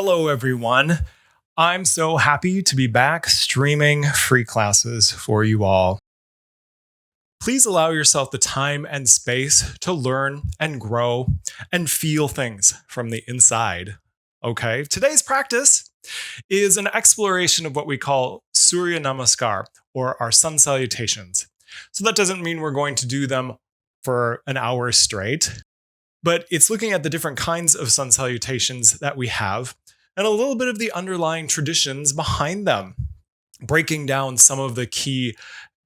Hello, everyone. I'm so happy to be back streaming free classes for you all. Please allow yourself the time and space to learn and grow and feel things from the inside. Okay, today's practice is an exploration of what we call Surya Namaskar, or our Sun Salutations. So that doesn't mean we're going to do them for an hour straight, but it's looking at the different kinds of Sun Salutations that we have and a little bit of the underlying traditions behind them, breaking down some of the key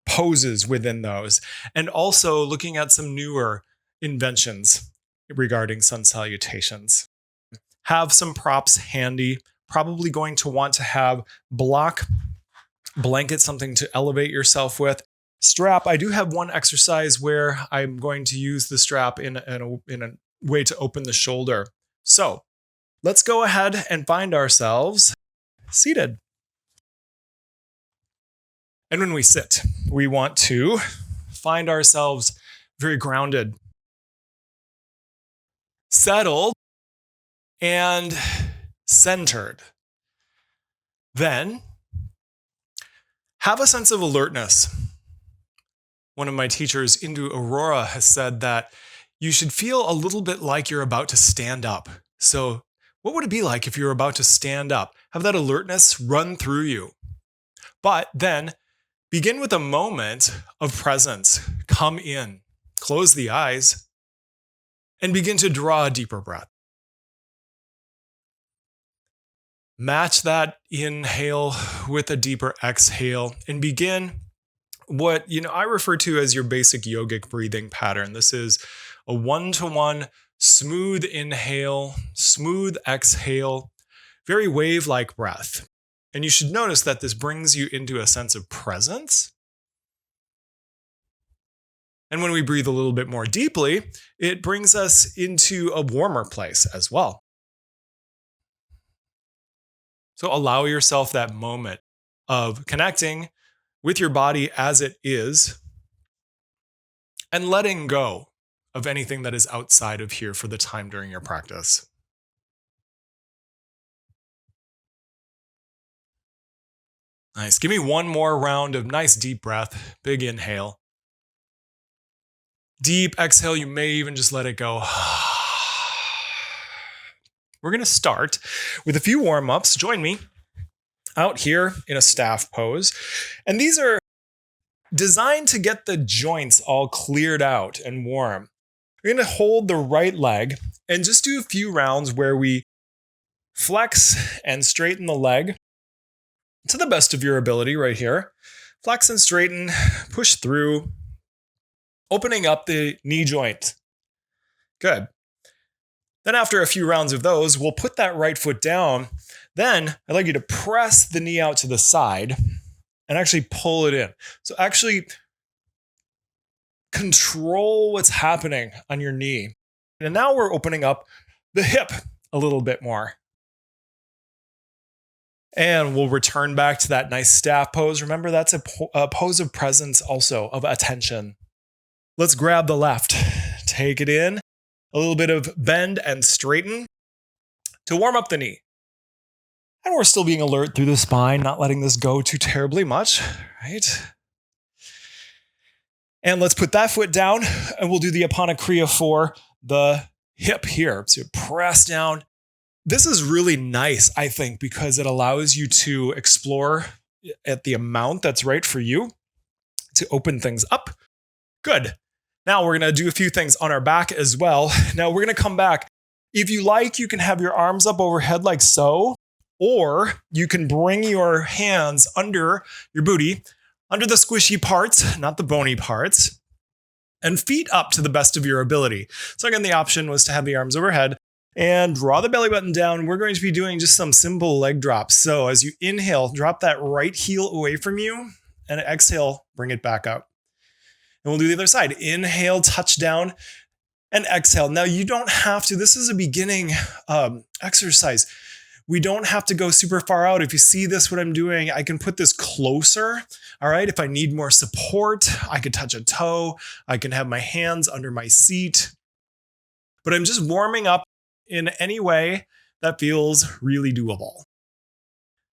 poses within those, and also looking at some newer inventions regarding Sun Salutations. Have some props handy, probably going to want to have blanket, something to elevate yourself with. Strap, I do have one exercise where I'm going to use the strap in a way to open the shoulder. So let's go ahead and find ourselves seated. And when we sit, we want to find ourselves very grounded, settled, and centered. Then have a sense of alertness. One of my teachers, Indu Aurora, has said that you should feel a little bit like you're about to stand up. So what would it be like if you were about to stand up? Have that alertness run through you. But then begin with a moment of presence. Come in, close the eyes, and begin to draw a deeper breath. Match that inhale with a deeper exhale and begin what I refer to as your basic yogic breathing pattern. This is a one-to-one smooth inhale, smooth exhale, very wave-like breath. And you should notice that this brings you into a sense of presence. And when we breathe a little bit more deeply, it brings us into a warmer place as well. So allow yourself that moment of connecting with your body as it is and letting go of anything that is outside of here for the time during your practice. Nice. Give me one more round of nice deep breath. Big inhale. Deep exhale. You may even just let it go. We're going to start with a few warm-ups. Join me out here in a staff pose. And these are designed to get the joints all cleared out and warm. We're going to hold the right leg and just do a few rounds where we flex and straighten the leg to the best of your ability right here. Flex and straighten, push through, opening up the knee joint. Good. Then after a few rounds of those, we'll put that right foot down. Then I'd like you to press the knee out to the side and actually pull it in. So actually control what's happening on your knee. And now we're opening up the hip a little bit more. And we'll return back to that nice staff pose. Remember, that's a pose of presence also, of attention. Let's grab the left. Take it in. A little bit of bend and straighten to warm up the knee. And we're still being alert through the spine, not letting this go too terribly much, right? And let's put that foot down and we'll do the Apana Kriya for the hip here. So press down. This is really nice, I think, because it allows you to explore at the amount that's right for you to open things up. Good. Now we're going to do a few things on our back as well. Now we're going to come back. If you like, you can have your arms up overhead like so, or you can bring your hands under your booty, under the squishy parts, not the bony parts, and feet up to the best of your ability. So again, the option was to have the arms overhead and draw the belly button down. We're going to be doing just some simple leg drops. So as you inhale, drop that right heel away from you, and exhale, bring it back up. And we'll do the other side. Inhale, touch down, and exhale. Now you don't have to, this is a beginning exercise. We don't have to go super far out. If you see this, what I'm doing, I can put this closer. All right. If I need more support, I could touch a toe. I can have my hands under my seat. But I'm just warming up in any way That feels really doable.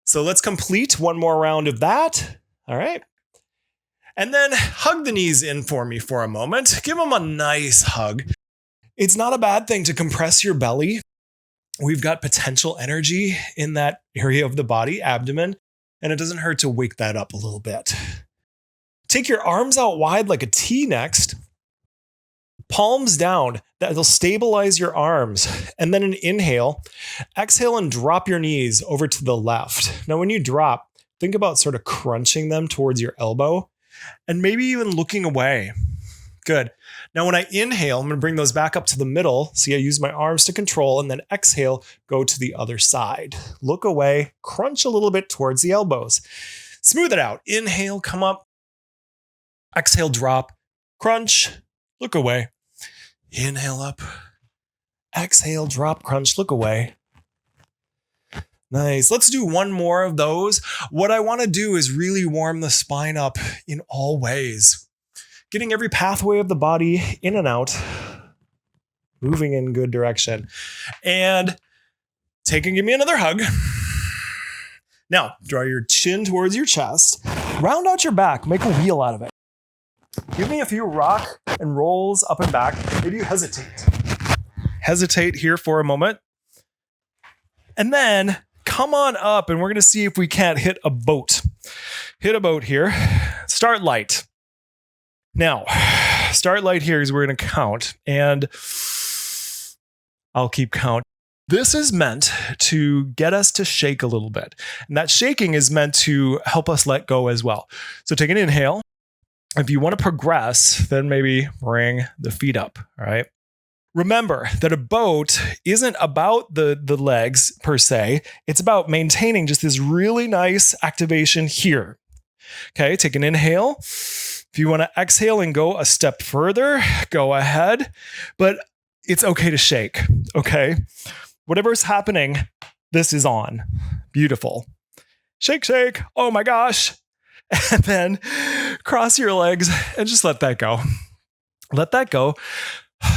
So let's complete one more round of that. All right. And then hug the knees in for me for a moment. Give them a nice hug. It's not a bad thing to compress your belly. We've got potential energy in that area of the body, abdomen, and it doesn't hurt to wake that up a little bit. Take your arms out wide like a T next. Palms down. That'll stabilize your arms. And then an inhale. Exhale and drop your knees over to the left. Now, when you drop, think about sort of crunching them towards your elbow and maybe even looking away. Good. Now, when I inhale, I'm going to bring those back up to the middle. See, I use my arms to control, and then exhale, go to the other side. Look away, crunch a little bit towards the elbows. Smooth it out. Inhale, come up. Exhale, drop. Crunch, look away. Inhale up. Exhale, drop, crunch, look away. Nice. Let's do one more of those. What I want to do is really warm the spine up in all ways. Getting every pathway of the body in and out, moving in good direction. And give me another hug. Now, draw your chin towards your chest. Round out your back. Make a wheel out of it. Give me a few rock and rolls up and back. Maybe you hesitate. Hesitate here for a moment. And then come on up, and we're going to see if we can't hit a boat. Hit a boat here. Start light. Now, start light here is we're going to count, and I'll keep count. This is meant to get us to shake a little bit. And that shaking is meant to help us let go as well. So take an inhale. If you want to progress, then maybe bring the feet up, all right? Remember that a boat isn't about the legs per se. It's about maintaining just this really nice activation here. Okay, take an inhale. If you want to exhale and go a step further, go ahead. But it's okay to shake, okay? Whatever's happening, this is on. Beautiful. Shake, shake. Oh my gosh. And then cross your legs and just let that go. Let that go.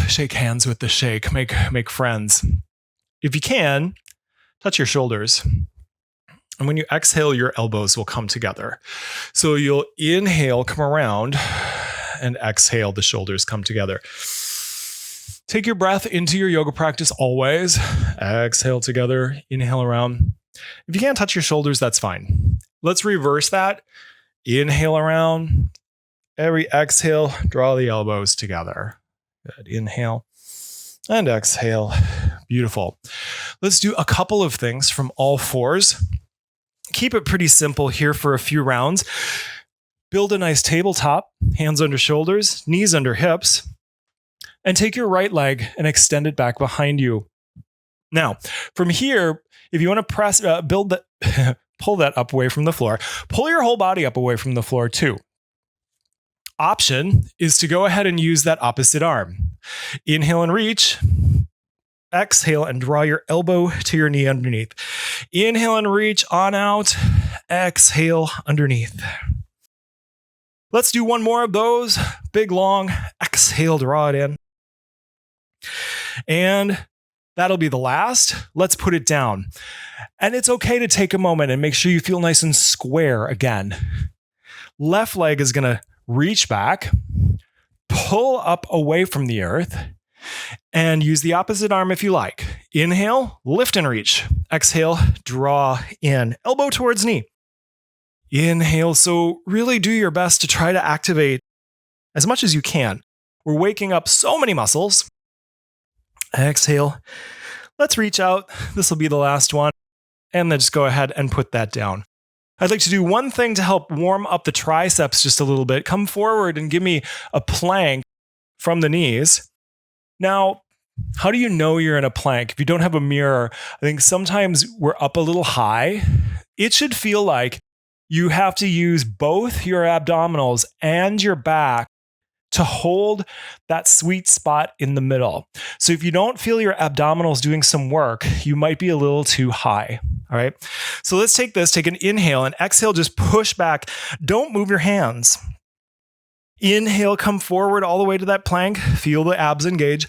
Shake hands with the shake. Make friends. If you can, touch your shoulders. And when you exhale, your elbows will come together. So you'll inhale, come around, and exhale, the shoulders come together. Take your breath into your yoga practice always. Exhale together, inhale around. If you can't touch your shoulders, that's fine. Let's reverse that. Inhale around. Every exhale, draw the elbows together. Good. Inhale and exhale. Beautiful. Let's do a couple of things from all fours. Keep it pretty simple here for a few rounds. Build a nice tabletop, hands under shoulders, knees under hips, and take your right leg and extend it back behind you. Now, from here, if you want to press, pull that up away from the floor, pull your whole body up away from the floor too. Option is to go ahead and use that opposite arm. Inhale and reach. Exhale and draw your elbow to your knee underneath. Inhale and reach on out. Exhale underneath. Let's do one more of those. Big, long. Exhale, draw it in. And that'll be the last. Let's put it down. And it's okay to take a moment and make sure you feel nice and square again. Left leg is going to reach back, pull up away from the earth, and use the opposite arm if you like. Inhale, lift and reach. Exhale, draw in. Elbow towards knee. Inhale. So really do your best to try to activate as much as you can. We're waking up so many muscles. Exhale. Let's reach out. This will be the last one. And then just go ahead and put that down. I'd like to do one thing to help warm up the triceps just a little bit. Come forward and give me a plank from the knees. Now, how do you know you're in a plank? If you don't have a mirror, I think sometimes we're up a little high. It should feel like you have to use both your abdominals and your back to hold that sweet spot in the middle. So if you don't feel your abdominals doing some work, you might be a little too high. All right. So let's take an inhale and exhale, just push back. Don't move your hands. Inhale, come forward all the way to that plank. Feel the abs engage.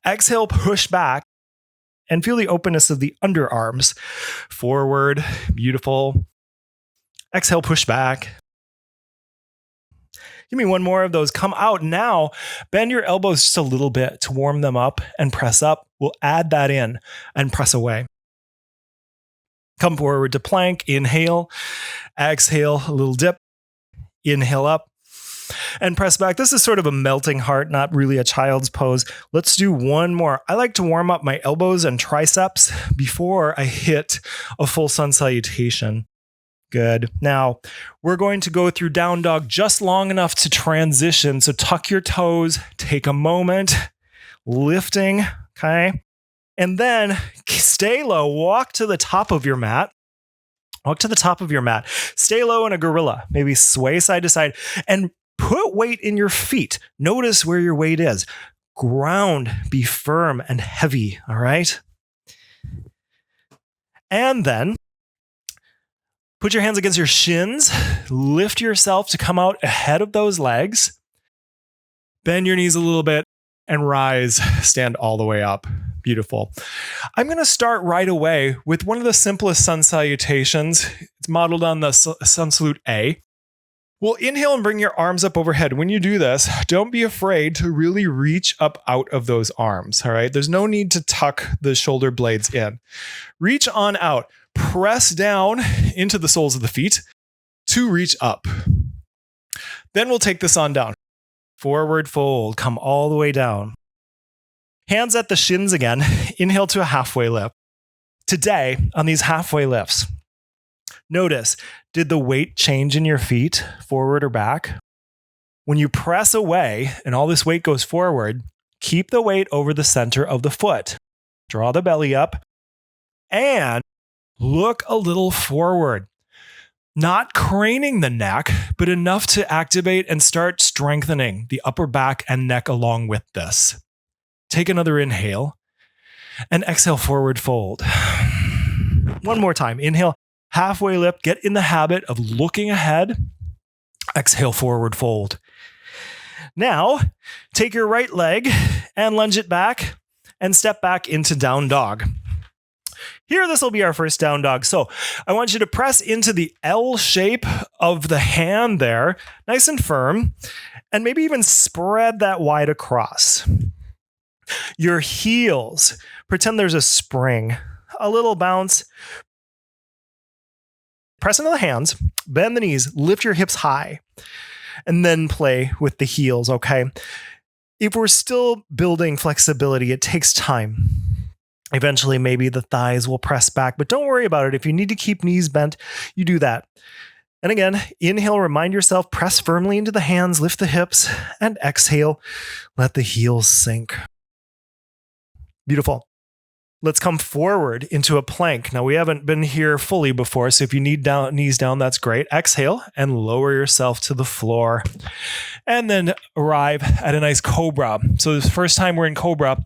Exhale, push back. and feel the openness of the underarms. Forward, beautiful. Exhale, push back. Give me one more of those. Come out now. Bend your elbows just a little bit to warm them up and press up. We'll add that in and press away. Come forward to plank. Inhale. Exhale, a little dip. Inhale up and press back. This is sort of a melting heart, not really a child's pose. Let's do one more. I like to warm up my elbows and triceps before I hit a full sun salutation. Good. Now, we're going to go through down dog just long enough to transition. So tuck your toes, take a moment, lifting, okay? And then stay low, walk to the top of your mat. Walk to the top of your mat. Stay low in a gorilla. Maybe sway side to side and put weight in your feet. Notice where your weight is. Ground, be firm and heavy, all right? And then put your hands against your shins. Lift yourself to come out ahead of those legs. Bend your knees a little bit and rise. Stand all the way up. Beautiful. I'm going to start right away with one of the simplest sun salutations. It's modeled on the Sun Salute A. We'll inhale and bring your arms up overhead. When you do this, don't be afraid to really reach up out of those arms. All right. There's no need to tuck the shoulder blades in. Reach on out. Press down into the soles of the feet to reach up. Then we'll take this on down. Forward fold. Come all the way down. Hands at the shins again. Inhale to a halfway lift. Today, on these halfway lifts, notice, did the weight change in your feet, forward or back? When you press away and all this weight goes forward, keep the weight over the center of the foot. Draw the belly up and look a little forward. Not craning the neck, but enough to activate and start strengthening the upper back and neck along with this. Take another inhale and exhale, forward fold. One more time. Inhale, halfway lift. Get in the habit of looking ahead. Exhale, forward fold. Now, take your right leg and lunge it back and step back into down dog. Here, this will be our first down dog. So I want you to press into the L shape of the hand there, nice and firm, and maybe even spread that wide across. Your heels, pretend there's a spring, a little bounce. Press into the hands, bend the knees, lift your hips high, and then play with the heels, okay? If we're still building flexibility, it takes time. Eventually, maybe the thighs will press back, but don't worry about it. If you need to keep knees bent, you do that. And again, inhale, remind yourself, press firmly into the hands, lift the hips, and exhale, let the heels sink. Beautiful. Let's come forward into a plank. Now, we haven't been here fully before, so if you need knees down, that's great. Exhale and lower yourself to the floor. And then arrive at a nice cobra. So this first time we're in cobra,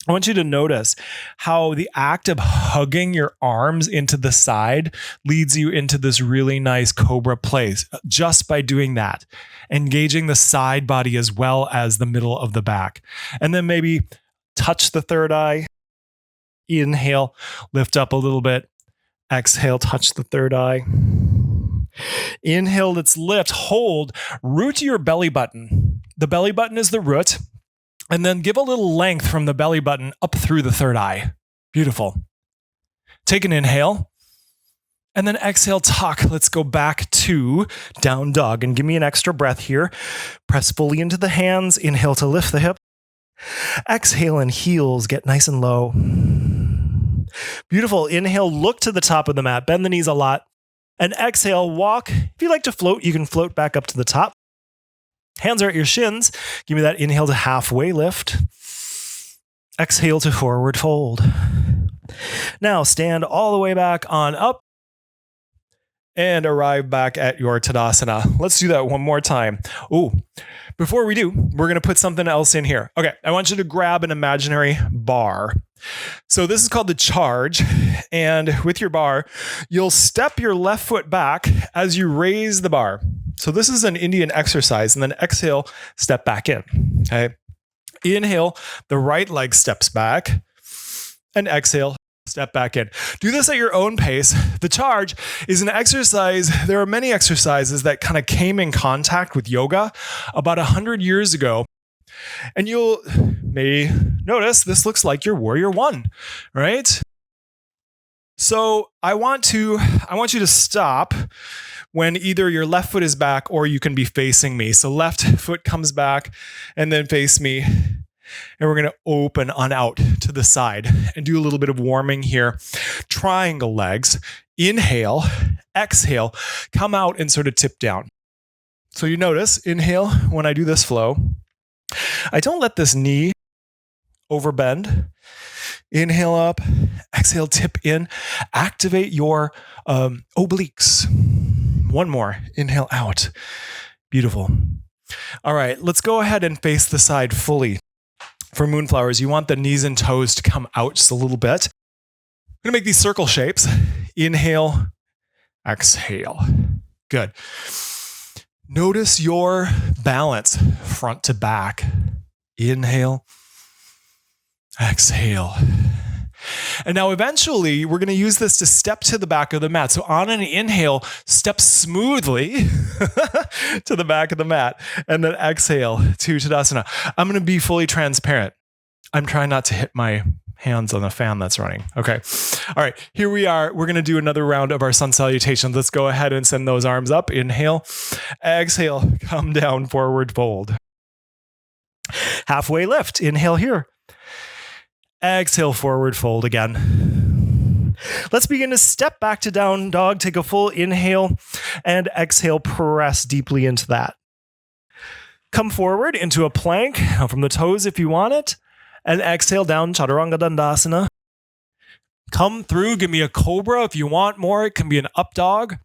I want you to notice how the act of hugging your arms into the side leads you into this really nice cobra place just by doing that, engaging the side body as well as the middle of the back. And then maybe touch the third eye. Inhale, lift up a little bit. Exhale, touch the third eye. Inhale, let's lift, hold, root to your belly button. The belly button is the root. And then give a little length from the belly button up through the third eye. Beautiful. Take an inhale. And then exhale, tuck. Let's go back to down dog. And give me an extra breath here. Press fully into the hands. Inhale to lift the hip. Exhale and heels get nice and low. Beautiful. Inhale, look to the top of the mat. Bend the knees a lot. And exhale, walk. If you like to float, you can float back up to the top. Hands are at your shins. Give me that inhale to halfway lift. Exhale to forward fold. Now stand all the way back on up and arrive back at your Tadasana. Let's do that one more time. Oh, before we do, we're going to put something else in here. Okay, I want you to grab an imaginary bar. So this is called the charge. And with your bar, you'll step your left foot back as you raise the bar. So this is an Indian exercise. And then exhale, step back in. Okay. Inhale, the right leg steps back. and exhale, step back in. Do this at your own pace. The charge is an exercise. There are many exercises that kind of came in contact with yoga about 100 years ago. And you'll may notice this looks like your warrior one, right? So I want you to stop when either your left foot is back or you can be facing me. So left foot comes back and then face me. And we're going to open on out to the side and do a little bit of warming here. Triangle legs. Inhale, exhale, come out and sort of tip down. So you notice, inhale, when I do this flow, I don't let this knee overbend. Inhale up, exhale, tip in. Activate your obliques. One more. Inhale out. Beautiful. All right, let's go ahead and face the side fully. For moonflowers, you want the knees and toes to come out just a little bit. I'm going to make these circle shapes. Inhale, exhale. Good. Notice your balance front to back. Inhale, exhale. And now eventually we're going to use this to step to the back of the mat. So on an inhale, step smoothly to the back of the mat and then exhale to Tadasana. I'm going to be fully transparent. I'm trying not to hit my hands on the fan that's running. Okay. All right. Here we are. We're going to do another round of our sun salutations. Let's go ahead and send those arms up. Inhale, exhale, come down, forward fold. Halfway lift. Inhale here. Exhale, forward fold again. Let's begin to step back to down dog. Take a full inhale and exhale, press deeply into that. Come forward into a plank from the toes if you want it. And exhale down, Chaturanga Dandasana. Come through, give me a cobra if you want more. It can be an up dog.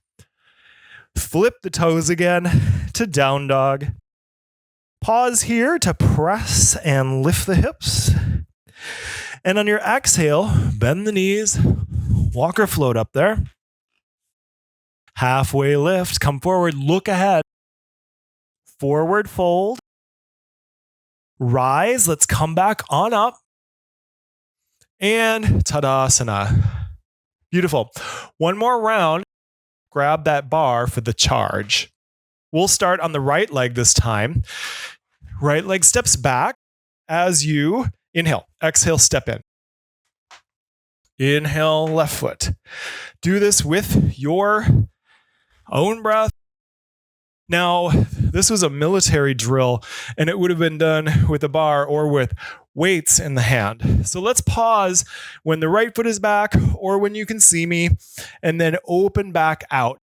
Flip the toes again to down dog. Pause here to press and lift the hips. And on your exhale, bend the knees, walk or float up there. Halfway lift, come forward, look ahead. Forward fold. Rise, let's come back on up. And Tadasana. Beautiful. One more round. Grab that bar for the charge. We'll start on the right leg this time. Right leg steps back as you inhale. Exhale, step in. Inhale, left foot. Do this with your own breath. Now, this was a military drill, and it would have been done with a bar or with weights in the hand. So let's pause when the right foot is back or when you can see me, and then open back out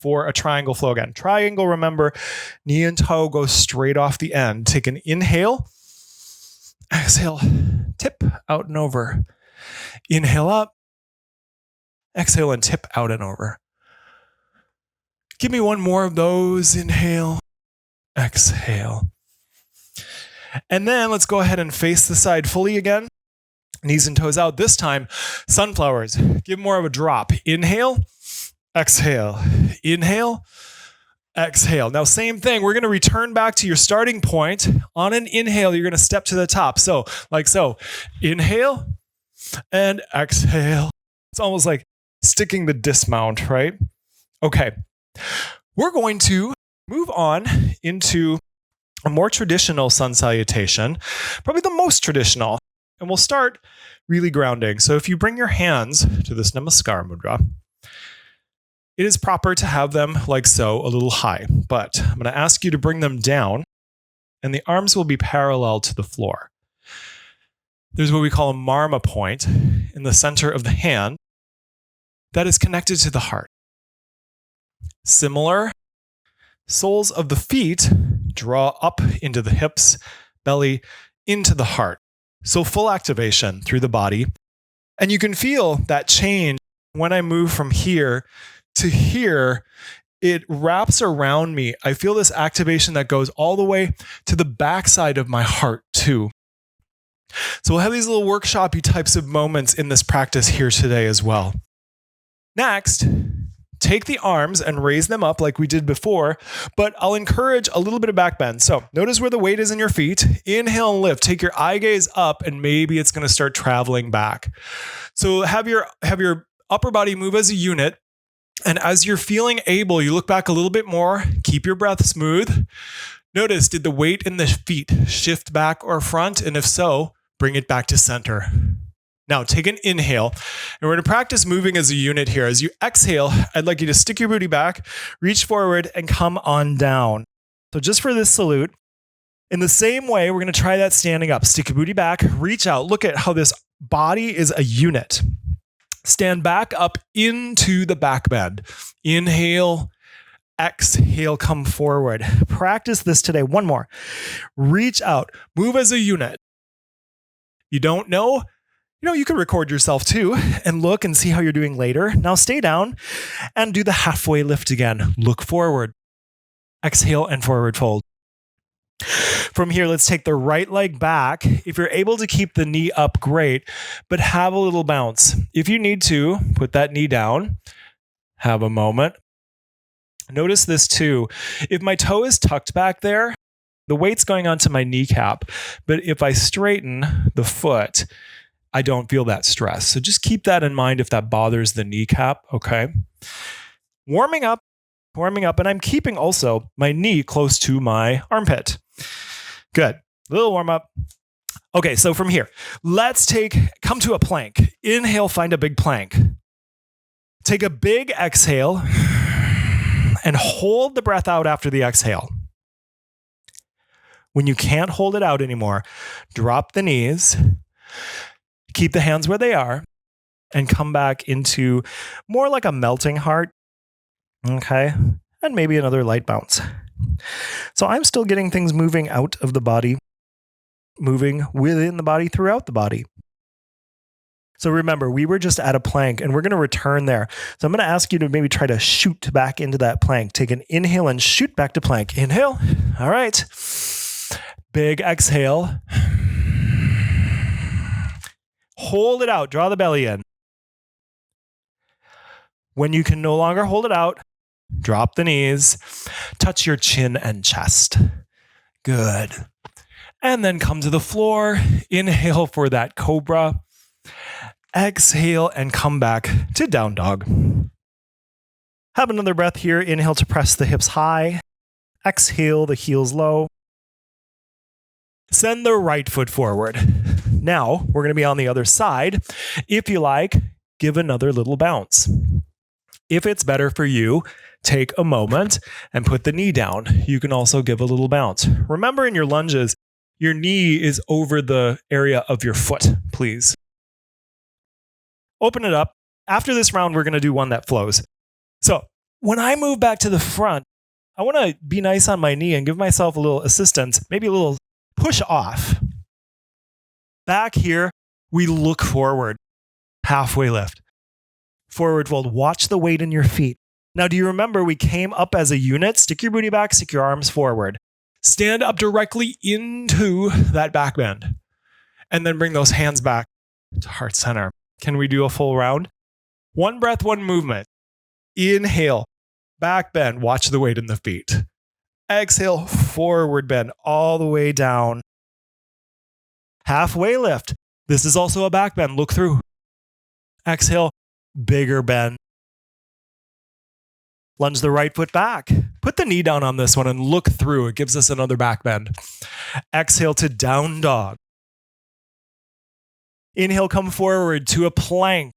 for a triangle flow again. Triangle, remember, knee and toe go straight off the end. Take an inhale, exhale, tip out and over. Inhale up, exhale and tip out and over. Give me one more of those. Inhale, exhale. And then let's go ahead and face the side fully again. Knees and toes out. This time, sunflowers. Give more of a drop. Inhale, exhale. Inhale, exhale. Now, same thing. We're going to return back to your starting point. On an inhale, you're going to step to the top. So, like so. Inhale and exhale. It's almost like sticking the dismount, right? Okay. We're going to move on into a more traditional sun salutation, probably the most traditional. And we'll start really grounding. So if you bring your hands to this Namaskar mudra, it is proper to have them like so, a little high. But I'm going to ask you to bring them down, and the arms will be parallel to the floor. There's what we call a marma point in the center of the hand that is connected to the heart. Similar, soles of the feet draw up into the hips, belly, into the heart. So full activation through the body. And you can feel that change when I move from here to here. It wraps around me. I feel this activation that goes all the way to the backside of my heart too. So we'll have these little workshop-y types of moments in this practice here today as well. Next, take the arms and raise them up like we did before, but I'll encourage a little bit of back bend. So notice where the weight is in your feet. Inhale and lift. Take your eye gaze up, and maybe it's going to start traveling back. So have your upper body move as a unit. And as you're feeling able, you look back a little bit more. Keep your breath smooth. Notice, did the weight in the feet shift back or front? And if so, bring it back to center. Now take an inhale, and we're going to practice moving as a unit here. As you exhale, I'd like you to stick your booty back, reach forward, and come on down. So just for this salute, in the same way, we're going to try that standing up. Stick your booty back, reach out. Look at how this body is a unit. Stand back up into the back bend. Inhale, exhale, come forward. Practice this today. One more. Reach out, move as a unit. You don't know? You can record yourself too and look and see how you're doing later. Now stay down and do the halfway lift again. Look forward. Exhale and forward fold. From here, let's take the right leg back. If you're able to keep the knee up, great, but have a little bounce. If you need to, put that knee down. Have a moment. Notice this too. If my toe is tucked back there, the weight's going onto my kneecap. But if I straighten the foot, I don't feel that stress. So just keep that in mind if that bothers the kneecap, okay? Warming up, and I'm keeping also my knee close to my armpit. Good. Little warm up. Okay, so from here, let's come to a plank. Inhale, find a big plank. Take a big exhale and hold the breath out after the exhale. When you can't hold it out anymore, drop the knees. Keep the hands where they are and come back into more like a melting heart. Okay. And maybe another light bounce. So I'm still getting things moving out of the body, moving within the body, throughout the body. So remember, we were just at a plank and we're going to return there. So I'm going to ask you to maybe try to shoot back into that plank. Take an inhale and shoot back to plank. Inhale. All right. Big exhale. Hold it out. Draw the belly in. When you can no longer hold it out, drop the knees. Touch your chin and chest. Good. And then come to the floor. Inhale for that cobra. Exhale and come back to down dog. Have another breath here. Inhale to press the hips high. Exhale, the heels low. Send the right foot forward. Now, we're going to be on the other side. If you like, give another little bounce. If it's better for you, take a moment and put the knee down. You can also give a little bounce. Remember, in your lunges, your knee is over the area of your foot, please. Open it up. After this round, we're going to do one that flows. So when I move back to the front, I want to be nice on my knee and give myself a little assistance, maybe a little push off. Back here, we look forward. Halfway lift. Forward fold. Watch the weight in your feet. Now, do you remember we came up as a unit? Stick your booty back, stick your arms forward. Stand up directly into that back bend. And then bring those hands back to heart center. Can we do a full round? One breath, one movement. Inhale, back bend. Watch the weight in the feet. Exhale, forward bend all the way down. Halfway lift. This is also a back bend. Look through. Exhale, bigger bend. Lunge the right foot back. Put the knee down on this one and look through. It gives us another back bend. Exhale to down dog. Inhale, come forward to a plank.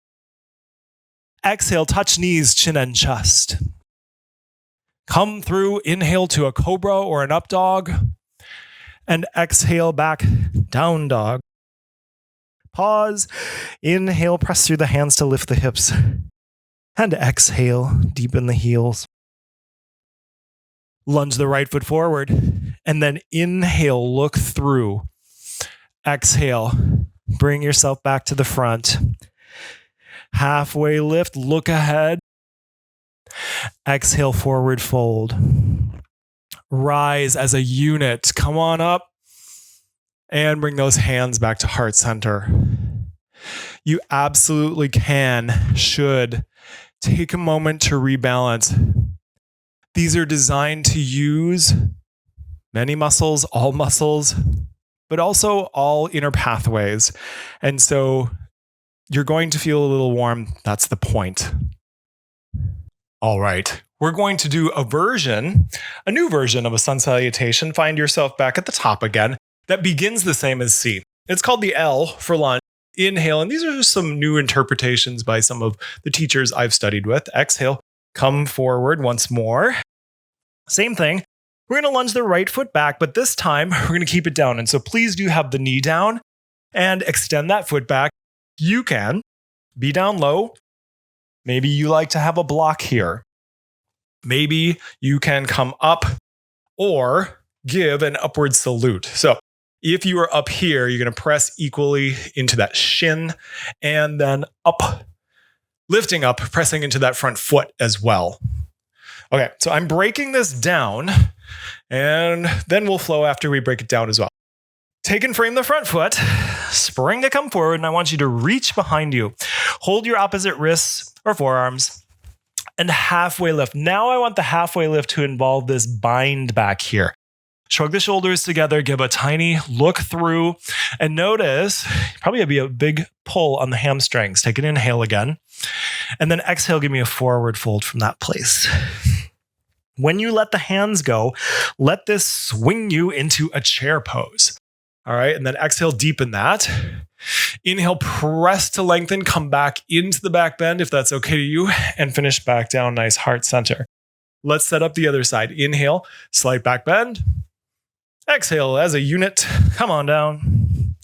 Exhale, touch knees, chin and chest. Come through, inhale to a cobra or an up dog. And exhale back, down dog. Pause. Inhale, press through the hands to lift the hips. And exhale, deepen the heels. Lunge the right foot forward. And then inhale, look through. Exhale, bring yourself back to the front. Halfway lift, look ahead. Exhale, forward fold. Rise as a unit. Come on up. And bring those hands back to heart center. You absolutely can, should take a moment to rebalance. These are designed to use many muscles, but also all inner pathways. And so you're going to feel a little warm. That's the point. All right. We're going to do a new version of a sun salutation. Find yourself back at the top again. That begins the same as C. It's called the L for lunge. Inhale, and these are just some new interpretations by some of the teachers I've studied with. Exhale, come forward once more. Same thing. We're going to lunge the right foot back, but this time we're going to keep it down. And so please do have the knee down and extend that foot back. You can be down low. Maybe you like to have a block here. Maybe you can come up or give an upward salute. So if you are up here, you're going to press equally into that shin and then up, lifting up, pressing into that front foot as well. Okay, so I'm breaking this down and then we'll flow after we break it down as well. Take and frame the front foot, spring to come forward, and I want you to reach behind you. Hold your opposite wrists or forearms and halfway lift. Now I want the halfway lift to involve this bind back here. Shrug the shoulders together, give a tiny look through, and notice probably be a big pull on the hamstrings. Take an inhale again, and then exhale, give me a forward fold from that place. When you let the hands go, let this swing you into a chair pose. All right, and then exhale, deepen that. Inhale, press to lengthen, come back into the back bend if that's okay to you, and finish back down, nice heart center. Let's set up the other side. Inhale, slight back bend. Exhale as a unit, come on down.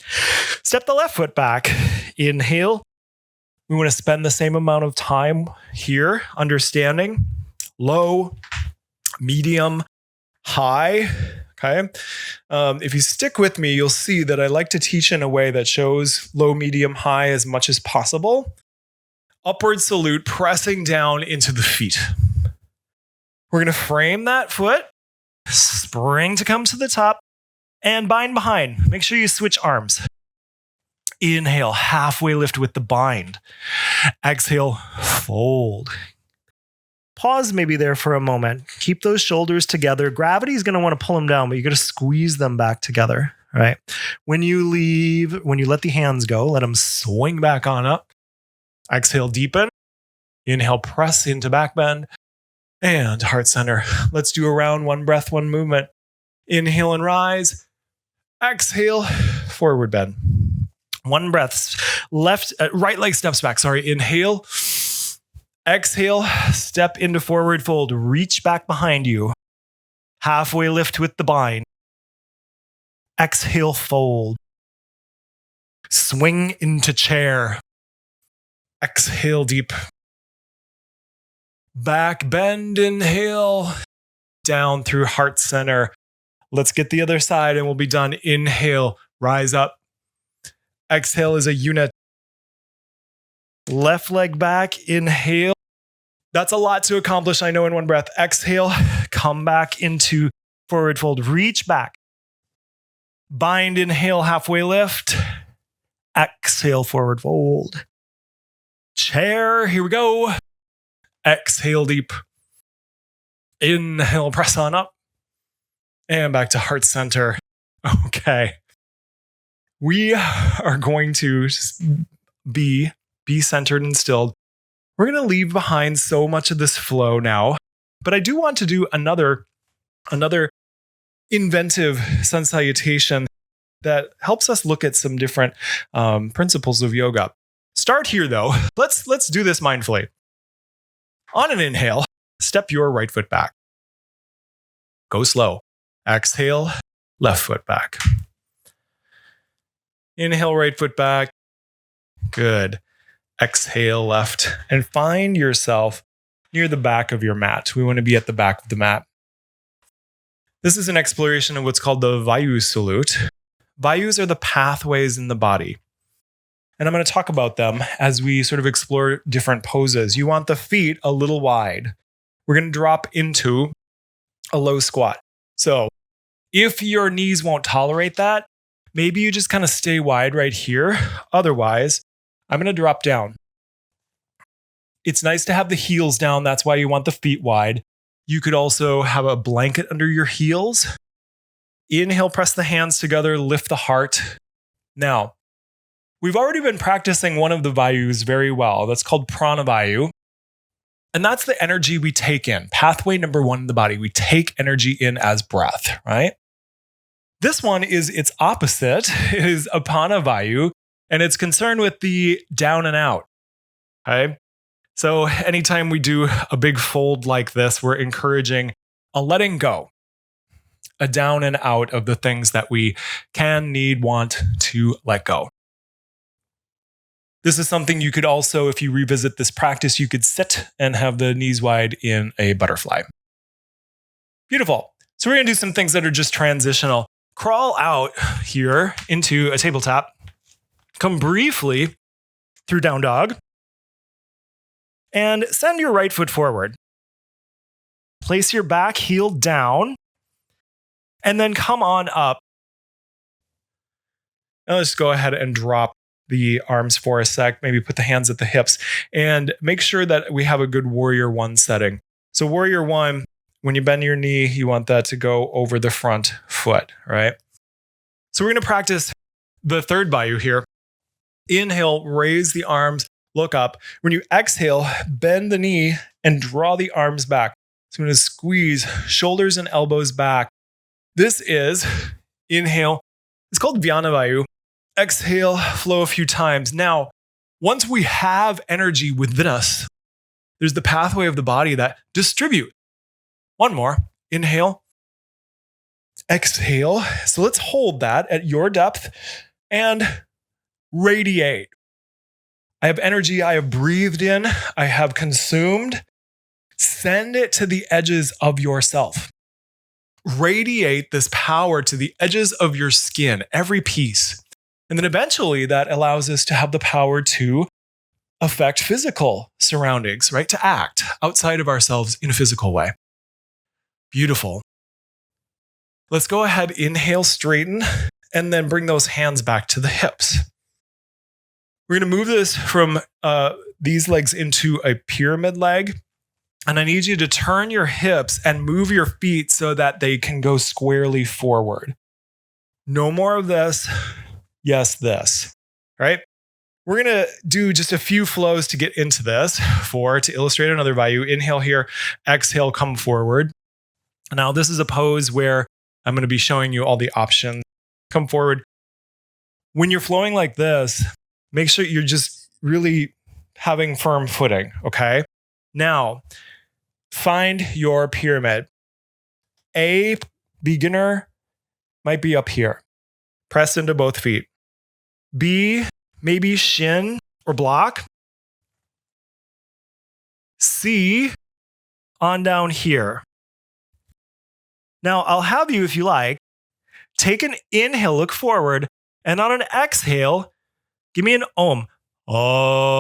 Step the left foot back. Inhale. We want to spend the same amount of time here, understanding low, medium, high. Okay. If you stick with me, you'll see that I like to teach in a way that shows low, medium, high as much as possible. Upward salute, pressing down into the feet. We're going to frame that foot. Spring to come to the top and bind behind. Make sure you switch arms. Inhale, halfway lift with the bind. Exhale, fold. Pause maybe there for a moment. Keep those shoulders together. Gravity is going to want to pull them down, but you got to squeeze them back together, right? When you let the hands go, let them swing back on up. Exhale, deepen. Inhale, press into back bend. And heart center. Let's do a round, one breath, one movement. Inhale and rise. Exhale, forward bend. One breath. Right leg steps back. Inhale. Exhale, step into forward fold. Reach back behind you. Halfway lift with the bind. Exhale, fold. Swing into chair. Exhale, deep. Back bend, inhale, down through heart center. Let's get the other side and we'll be done. Inhale, rise up. Exhale as a unit. Left leg back, inhale. That's a lot to accomplish, I know, in one breath. Exhale, come back into forward fold. Reach back. Bind, inhale, halfway lift. Exhale, forward fold. Chair, here we go. Exhale deep. Inhale, press on up. And back to heart center. Okay. We are going to be centered and stilled. We're going to leave behind so much of this flow now. But I do want to do another inventive sun salutation that helps us look at some different principles of yoga. Start here though. Let's do this mindfully. On an inhale, step your right foot back. Go slow. Exhale, left foot back. Inhale, right foot back. Good. Exhale, left. And find yourself near the back of your mat. We want to be at the back of the mat. This is an exploration of what's called the Vayu salute. Vayus are the pathways in the body. And I'm going to talk about them as we sort of explore different poses. You want the feet a little wide. We're going to drop into a low squat. So if your knees won't tolerate that, maybe you just kind of stay wide right here. Otherwise, I'm going to drop down. It's nice to have the heels down. That's why you want the feet wide. You could also have a blanket under your heels. Inhale, press the hands together, lift the heart. Now, we've already been practicing one of the vayus very well. That's called prana vayu. And that's the energy we take in. Pathway number 1 in the body. We take energy in as breath, right? This one is its opposite. It is apana vayu, and it's concerned with the down and out. Okay? So anytime we do a big fold like this, we're encouraging a letting go, a down and out of the things that we can, need, want to let go. This is something you could also, if you revisit this practice, you could sit and have the knees wide in a butterfly. Beautiful. So we're going to do some things that are just transitional. Crawl out here into a tabletop. Come briefly through down dog. And send your right foot forward. Place your back heel down. And then come on up. Now let's go ahead and drop the arms for a sec. Maybe put the hands at the hips. And make sure that we have a good warrior 1 setting. So warrior 1, when you bend your knee, you want that to go over the front foot, right? So we're going to practice the third vayu here. Inhale, raise the arms, look up. When you exhale, bend the knee and draw the arms back. So I'm going to squeeze shoulders and elbows back. This is inhale. It's called Vyana Vayu. Exhale, flow a few times. Now, once we have energy within us, there's the pathway of the body that distributes. One more. Inhale. Exhale. So let's hold that at your depth and radiate. I have energy. I have breathed in. I have consumed. Send it to the edges of yourself. Radiate this power to the edges of your skin, every piece. And then eventually that allows us to have the power to affect physical surroundings, right? To act outside of ourselves in a physical way. Beautiful. Let's go ahead, inhale, straighten, and then bring those hands back to the hips. We're going to move this from these legs into a pyramid leg. And I need you to turn your hips and move your feet so that they can go squarely forward. No more of this. Yes, this. All right? We're going to do just a few flows to get into this. To illustrate another vayu. Inhale here. Exhale, come forward. Now, this is a pose where I'm going to be showing you all the options. Come forward. When you're flowing like this, make sure you're just really having firm footing, okay? Now, find your pyramid. A beginner might be up here. Press into both feet. B, maybe shin or block. C, on down here. Now, I'll have you, if you like, take an inhale, look forward, and on an exhale, give me an Om. Om.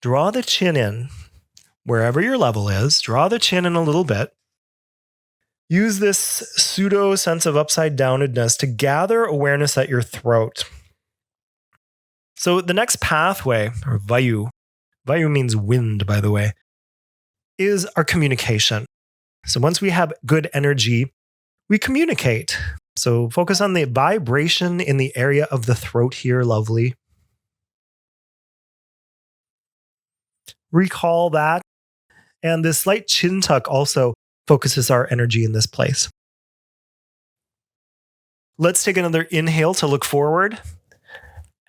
Draw the chin in. Wherever your level is, draw the chin in a little bit. Use this pseudo sense of upside downedness to gather awareness at your throat. So the next pathway, or vayu means wind, by the way, is our communication. So once we have good energy, we communicate. So focus on the vibration in the area of the throat here, lovely. Recall that. And this slight chin tuck also focuses our energy in this place. Let's take another inhale to look forward.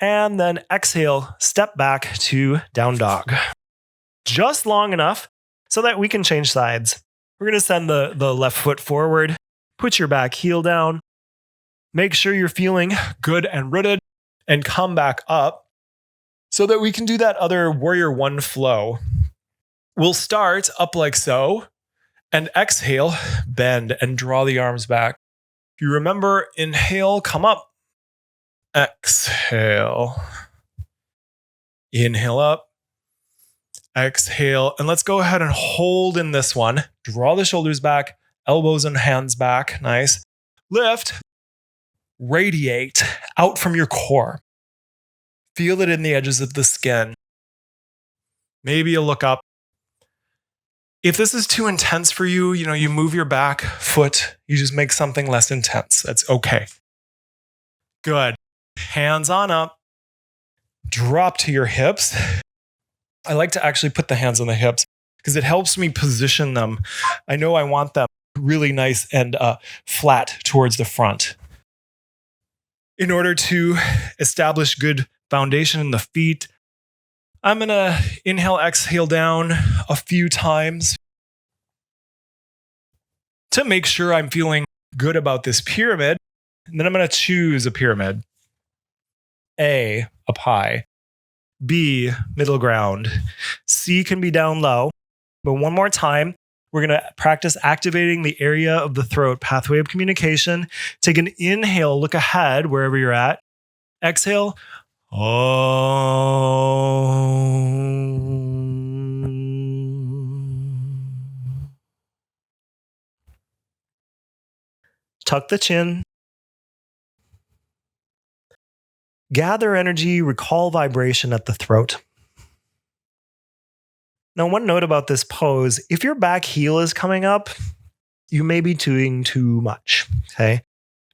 And then exhale, step back to down dog. Just long enough so that we can change sides. We're going to send the left foot forward. Put your back heel down. Make sure you're feeling good and rooted. And come back up so that we can do that other warrior 1 flow. We'll start up like so. And exhale, bend and draw the arms back. If you remember, inhale, come up. Exhale. Inhale up. Exhale. And let's go ahead and hold in this one. Draw the shoulders back, elbows and hands back. Nice. Lift. radiate out from your core. Feel it in the edges of the skin. Maybe you look up. If this is too intense for you, you move your back foot. You just make something less intense. That's okay. Good. Hands on up. Drop to your hips. I like to actually put the hands on the hips because it helps me position them. I know I want them really nice and flat towards the front. In order to establish good foundation in the feet, I'm going to inhale, exhale down a few times to make sure I'm feeling good about this pyramid. And then I'm going to choose a pyramid. A, up high. B, middle ground. C can be down low. But one more time, we're going to practice activating the area of the throat, pathway of communication. Take an inhale, look ahead wherever you're at. Exhale. Tuck the chin. Gather energy, recall vibration at the throat. Now, one note about this pose, if your back heel is coming up, you may be doing too much, okay?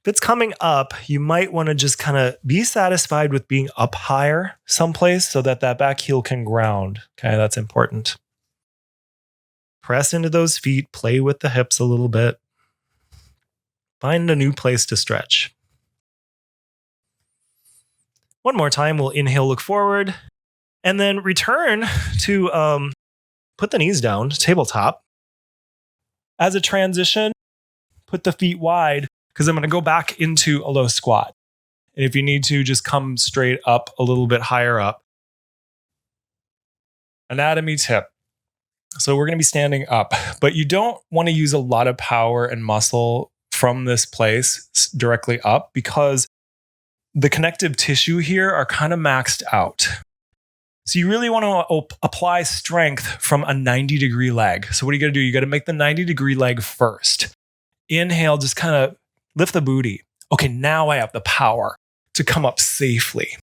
If it's coming up, you might want to just kind of be satisfied with being up higher someplace so that back heel can ground, okay? That's important. Press into those feet, play with the hips a little bit. Find a new place to stretch. One more time, we'll inhale, look forward, and then return to put the knees down, tabletop. As a transition, put the feet wide because I'm going to go back into a low squat. And if you need to, just come straight up a little bit higher up. Anatomy tip. So we're going to be standing up, but you don't want to use a lot of power and muscle from this place directly up because the connective tissue here are kind of maxed out. So you really want to apply strength from a 90-degree leg. So what are you going to do? You got to make the 90-degree leg first. Inhale, just kind of lift the booty. Okay, now I have the power to come up safely.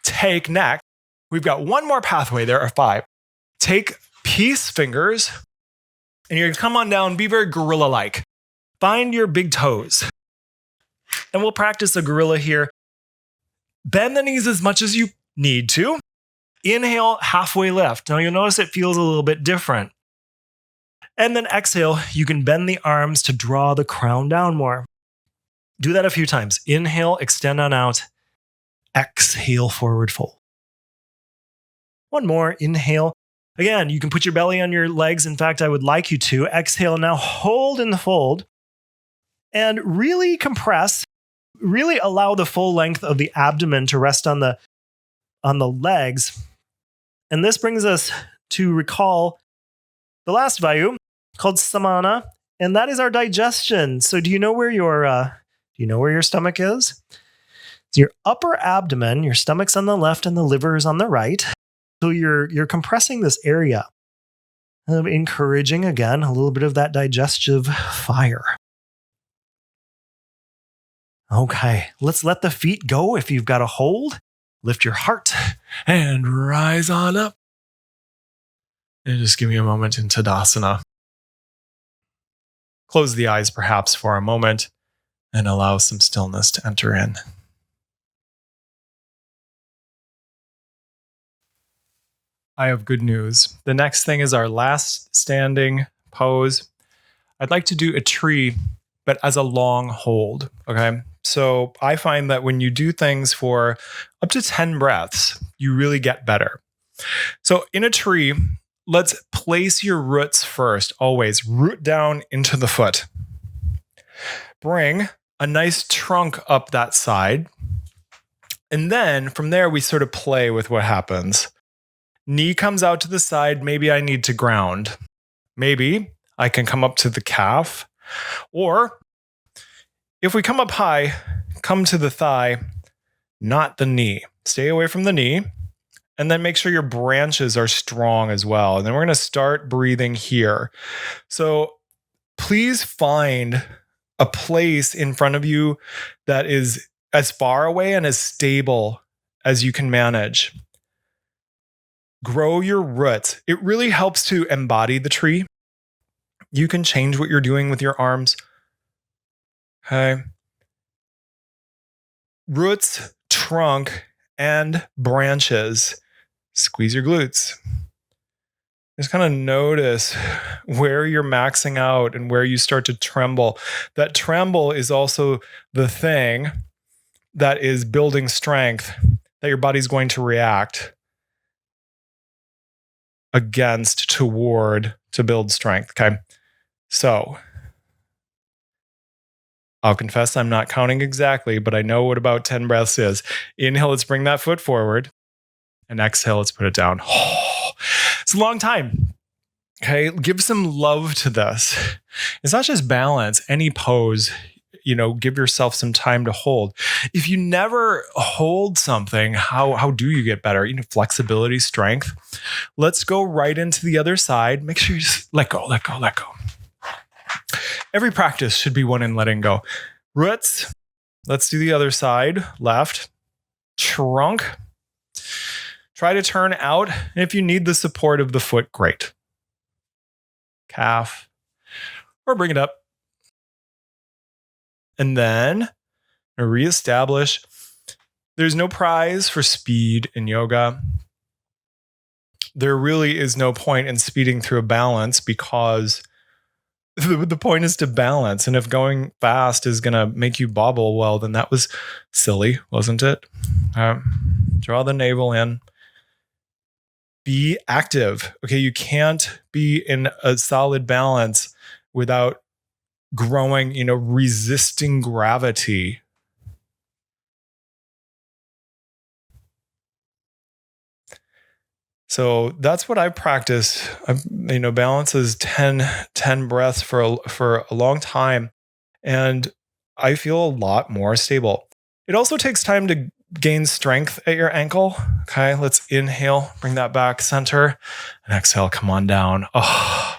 Take neck. We've got one more pathway. There are 5. Take peace fingers, and you're going to come on down, be very gorilla-like. Find your big toes. And we'll practice a gorilla here. Bend the knees as much as you need to. Inhale, halfway lift. Now you'll notice it feels a little bit different. And then exhale, you can bend the arms to draw the crown down more. Do that a few times. Inhale, extend on out. Exhale, forward fold. One more, inhale. Again, you can put your belly on your legs. In fact, I would like you to. Exhale, now hold in the fold. And really compress. Really allow the full length of the abdomen to rest on the legs. And this brings us to recall the last vayu called samana, and that is our digestion. So do you know where your stomach is? So your upper abdomen, your stomach's on the left and the liver is on the right. So you're compressing this area, encouraging again a little bit of that digestive fire. Okay, let's let the feet go. If you've got a hold, lift your heart and rise on up. And just give me a moment in Tadasana. Close the eyes perhaps for a moment and allow some stillness to enter in. I have good news. The next thing is our last standing pose. I'd like to do a tree, but as a long hold, okay? So I find that when you do things for up to 10 breaths, you really get better. So in a tree, let's place your roots first. Always root down into the foot. Bring a nice trunk up that side. And then from there, we sort of play with what happens. Knee comes out to the side. Maybe I need to ground. Maybe I can come up to the calf. Or if we come up high, come to the thigh, not the knee. Stay away from the knee. And then make sure your branches are strong as well. And then we're going to start breathing here. So please find a place in front of you that is as far away and as stable as you can manage. Grow your roots. It really helps to embody the tree. You can change what you're doing with your arms. Okay. Roots, trunk, and branches. Squeeze your glutes. Just kind of notice where you're maxing out and where you start to tremble. That tremble is also the thing that is building strength that your body's going to react against toward to build strength. Okay. So I'll confess I'm not counting exactly, but I know what about 10 breaths is. Inhale, let's bring that foot forward. And exhale, let's put it down. It's a long time. Okay. Give some love to this. It's not just balance, any pose. Give yourself some time to hold. If you never hold something, how do you get better? Flexibility, strength. Let's go right into the other side. Make sure you just let go, let go, let go. Every practice should be one in letting go. Roots. Let's do the other side. Left. Trunk. Try to turn out. If you need the support of the foot, great. Calf. Or bring it up. And then reestablish. There's no prize for speed in yoga. There really is no point in speeding through a balance because the point is to balance. And if going fast is going to make you bobble, well, then that was silly, wasn't it? Draw the navel in. Be active. Okay, you can't be in a solid balance without growing, resisting gravity. So that's what I practice. Balance is 10 breaths for a long time. And I feel a lot more stable. It also takes time to gain strength at your ankle. Okay, let's inhale, bring that back center, and exhale, come on down. Oh,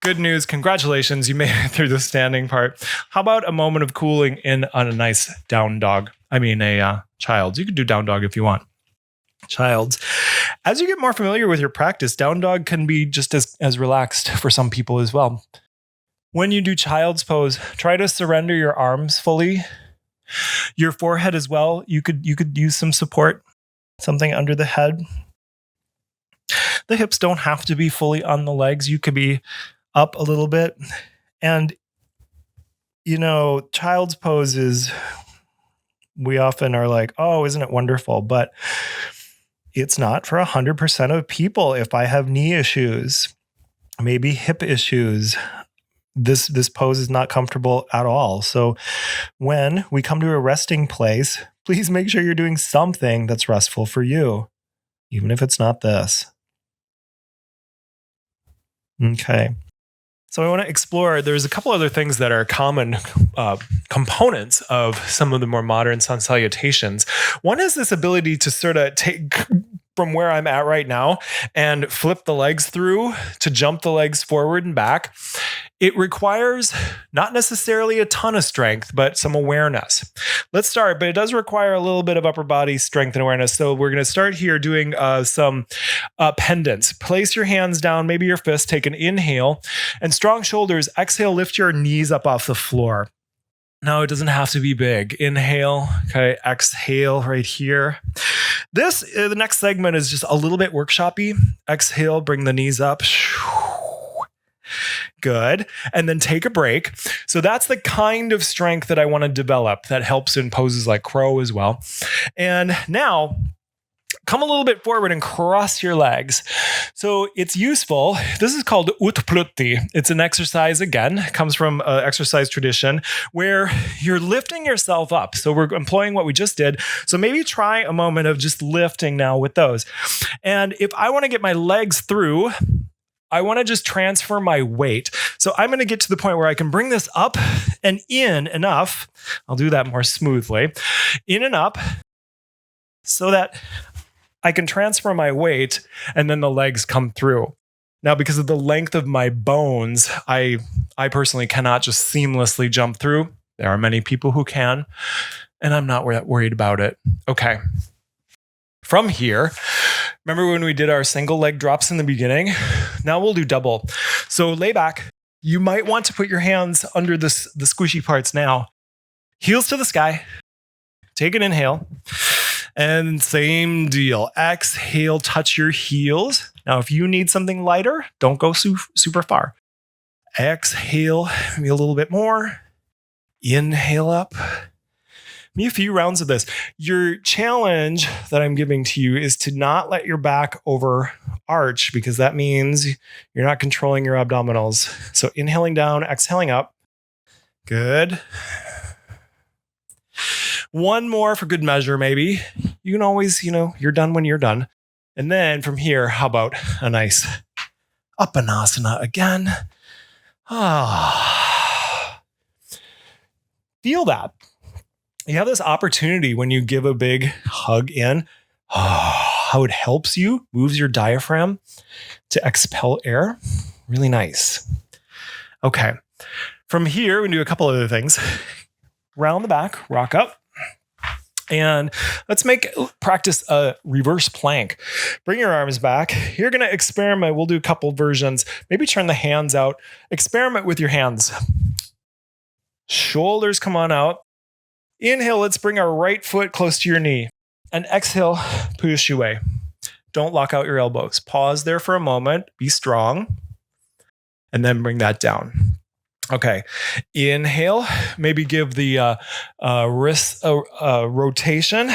good news. Congratulations. You made it through the standing part. How about a moment of cooling in on a nice down dog? A child's. You could do down dog if you want. Child's. As you get more familiar with your practice, down dog can be just as relaxed for some people as well. When you do child's pose, try to surrender your arms fully. Your forehead as well. You could use some support, something under the head. The hips don't have to be fully on the legs. You could be up a little bit. And, child's poses, we often are like, oh, isn't it wonderful? But it's not for 100% of people. If I have knee issues, maybe hip issues, this pose is not comfortable at all. So when we come to a resting place, please make sure you're doing something that's restful for you, even if it's not this. Okay. So I want to explore, there's a couple other things that are common components of some of the more modern sun salutations. One is this ability to sort of take from where I'm at right now and flip the legs through to jump the legs forward and back. It requires not necessarily a ton of strength, but some awareness. Let's start, but it does require a little bit of upper body strength and awareness. So we're going to start here doing some pendants. Place your hands down, maybe your fists, take an inhale, and strong shoulders. Exhale, lift your knees up off the floor. No, it doesn't have to be big. Inhale, okay, exhale right here. The next segment is just a little bit workshop-y. Exhale, bring the knees up. Good. And then take a break. So that's the kind of strength that I want to develop that helps in poses like crow as well. And now come a little bit forward and cross your legs. So it's useful. This is called utplutti. It's an exercise, again, comes from an exercise tradition where you're lifting yourself up. So we're employing what we just did. So maybe try a moment of just lifting now with those. And if I want to get my legs through, I want to just transfer my weight. So I'm going to get to the point where I can bring this up and in enough. I'll do that more smoothly. In and up so that I can transfer my weight and then the legs come through. Now, because of the length of my bones, I I personally cannot just seamlessly jump through. There are many people who can, and I'm not worried about it. Okay. From here, remember when we did our single leg drops in the beginning? Now we'll do double. So lay back. You might want to put your hands under the squishy parts now. Heels to the sky. Take an inhale. And same deal. Exhale, touch your heels. Now, if you need something lighter, don't go super far. Exhale, maybe a little bit more. Inhale up. Maybe a few rounds of this. Your challenge that I'm giving to you is to not let your back over arch, because that means you're not controlling your abdominals. So inhaling down, exhaling up. Good. One more for good measure, maybe. You can always, you're done when you're done. And then from here, how about a nice Uppanasana again? Feel that. You have this opportunity when you give a big hug in, how it helps you, moves your diaphragm to expel air. Really nice. Okay. From here, we can do a couple other things. Round the back, rock up. And let's practice a reverse plank. Bring your arms back. You're going to experiment. We'll do a couple versions. Maybe turn the hands out. Experiment with your hands. Shoulders come on out. Inhale, let's bring our right foot close to your knee. And exhale, push away. Don't lock out your elbows. Pause there for a moment. Be strong. And then bring that down. Okay. Inhale. Maybe give the wrist a rotation.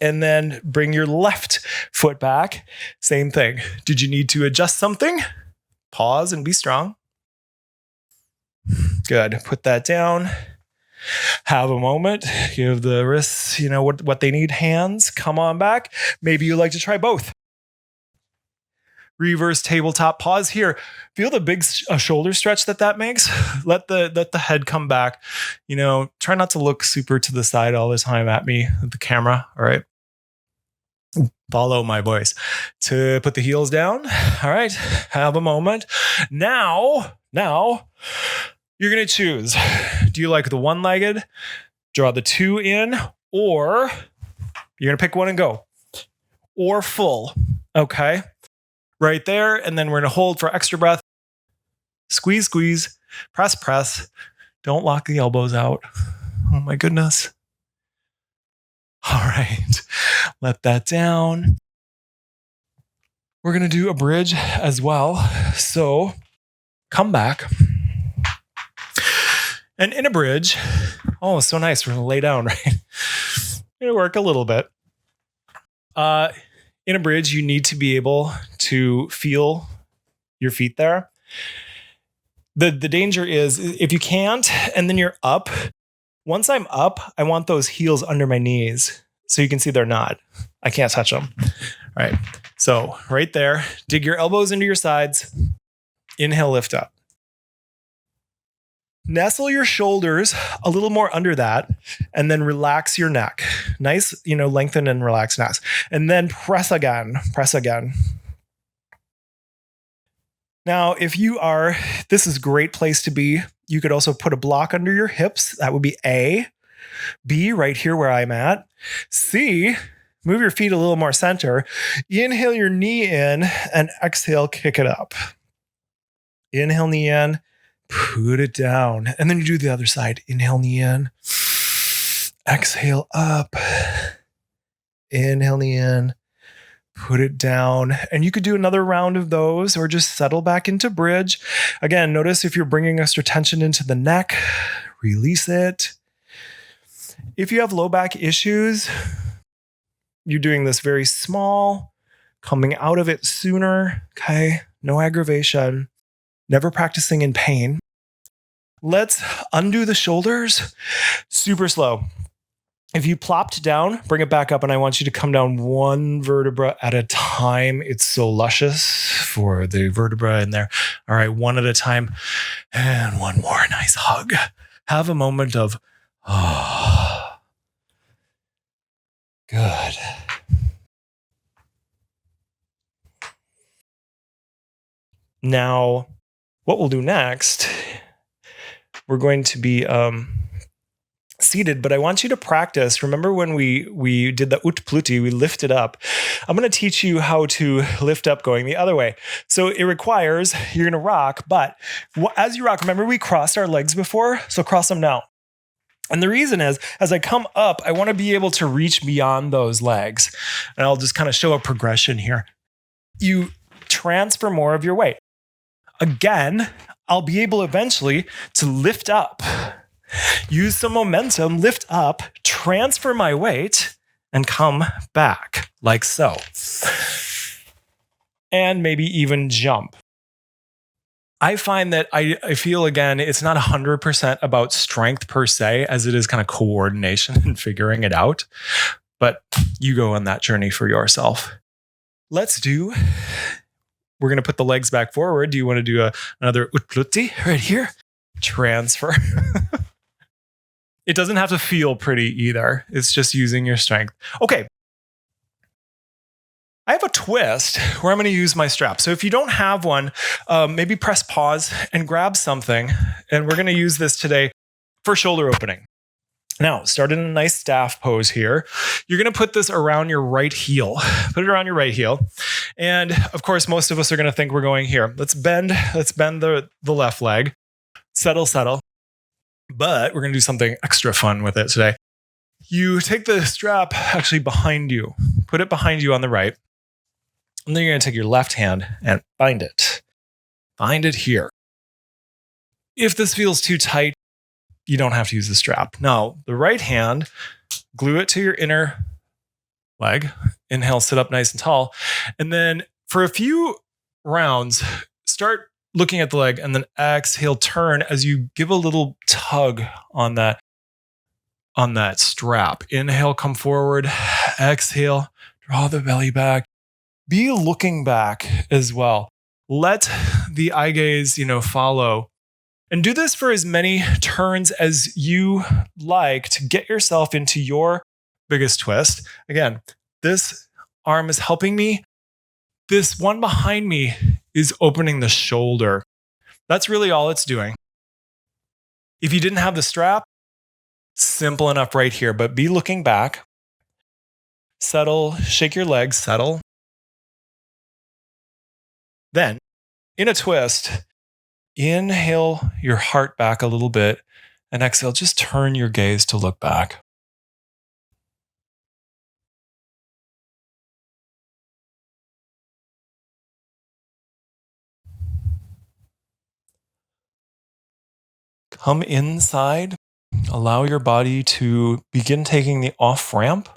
And then bring your left foot back. Same thing. Did you need to adjust something? Pause and be strong. Good. Put that down. Have a moment. Give the wrists, what they need. Hands. Come on back. Maybe you like to try both. Reverse tabletop. Pause here. Feel the big shoulder stretch that makes. Let the head come back. Try not to look super to the side all the time at me, at the camera. All right. Follow my voice. To put the heels down. All right. Have a moment. Now, you're going to choose. Do you like the one-legged? Draw the two in, or you're going to pick one and go. Or full. Okay. Right there. And then we're going to hold for extra breath. Squeeze, squeeze. Press, press. Don't lock the elbows out. Oh my goodness. All right. Let that down. We're going to do a bridge as well. So come back. And in a bridge, oh, so nice. We're going to lay down, right? Going to work a little bit. In a bridge, you need to be able to feel your feet there. The danger is if you can't, and then you're up. Once I'm up, I want those heels under my knees so you can see they're not. I can't touch them. All right. So right there, dig your elbows into your sides. Inhale, lift up. Nestle your shoulders a little more under that, and then relax your neck. Nice, lengthen and relax neck. And then press again. Now, if you are, this is a great place to be. You could also put a block under your hips. That would be A. B, right here where I'm at. C, move your feet a little more center. Inhale your knee in and exhale, kick it up. Inhale, knee in. Put it down. And then you do the other side. Inhale, knee in. Exhale, up. Inhale, knee in. Put it down. And you could do another round of those or just settle back into bridge. Again, notice if you're bringing extra tension into the neck, release it. If you have low back issues, you're doing this very small, coming out of it sooner. Okay. No aggravation. Never practicing in pain. Let's undo the shoulders super slow. If you plopped down, bring it back up, and I want you to come down one vertebra at a time. It's so luscious for the vertebra in there. All right, one at a time. And one more nice hug. Have a moment of, good. Now, what we'll do next we're going to be seated, but I want you to practice. Remember when we did the utpluti, we lifted up. I'm going to teach you how to lift up going the other way. So it requires, you're going to rock, but as you rock, remember we crossed our legs before? So cross them now. And the reason is, as I come up, I want to be able to reach beyond those legs. And I'll just kind of show a progression here. You transfer more of your weight. Again, I'll be able eventually to lift up. Use some momentum, lift up, transfer my weight, and come back like so. And maybe even jump. I find that I feel, again, it's not 100% about strength per se, as it is kind of coordination and figuring it out. But you go on that journey for yourself. We're going to put the legs back forward. Do you want to do another utpluti right here? Transfer. It doesn't have to feel pretty either. It's just using your strength. Okay. I have a twist where I'm going to use my strap. So if you don't have one, maybe press pause and grab something. And we're going to use this today for shoulder opening. Now, start in a nice staff pose here. You're going to put this around your right heel. Put it around your right heel. And of course, most of us are going to think we're going here. Let's bend the left leg. Settle. But we're going to do something extra fun with it today. You take the strap actually behind you. Put it behind you on the right. And then you're going to take your left hand and bind it. Bind it here. If this feels too tight, you don't have to use the strap. Now, the right hand, glue it to your inner leg. Inhale, sit up nice and tall. And then for a few rounds, start looking at the leg, and then exhale, turn as you give a little tug on that strap. Inhale, come forward. Exhale, draw the belly back. Be looking back as well. Let the eye gaze, follow. And do this for as many turns as you like to get yourself into your biggest twist. Again, this arm is helping me. This one behind me is opening the shoulder. That's really all it's doing. If you didn't have the strap, simple enough right here, but be looking back. Settle, shake your legs, settle. Then, in a twist, inhale your heart back a little bit, and exhale, just turn your gaze to look back. Come inside. Allow your body to begin taking the off ramp.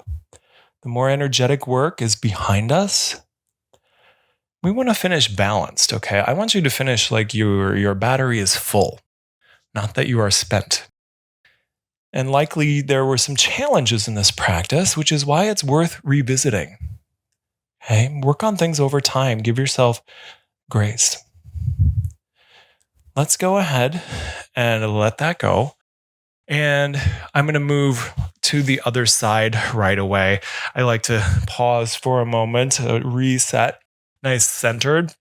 The more energetic work is behind us. We want to finish balanced, okay? I want you to finish like your battery is full, not that you are spent. And likely there were some challenges in this practice, which is why it's worth revisiting. Okay? Work on things over time. Give yourself grace. Let's go ahead and let that go. And I'm going to move to the other side right away. I like to pause for a moment, reset, nice centered.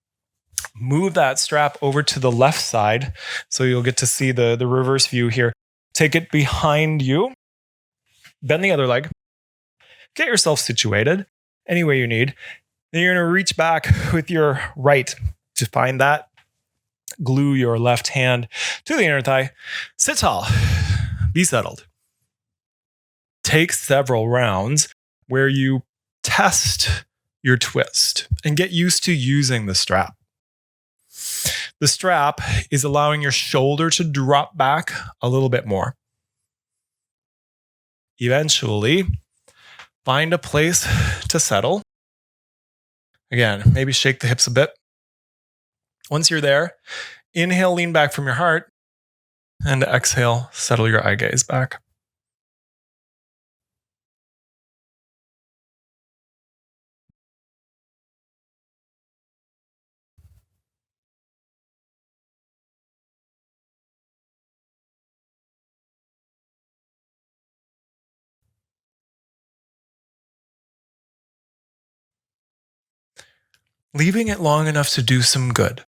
Move that strap over to the left side so you'll get to see the reverse view here. Take it behind you. Bend the other leg. Get yourself situated any way you need. Then you're going to reach back with your right to find that. Glue your left hand to the inner thigh. Sit tall. Be settled. Take several rounds where you test your twist and get used to using the strap. The strap is allowing your shoulder to drop back a little bit more. Eventually, find a place to settle. Again, maybe shake the hips a bit. Once you're there, inhale, lean back from your heart, and exhale, settle your eye gaze back. Leaving it long enough to do some good.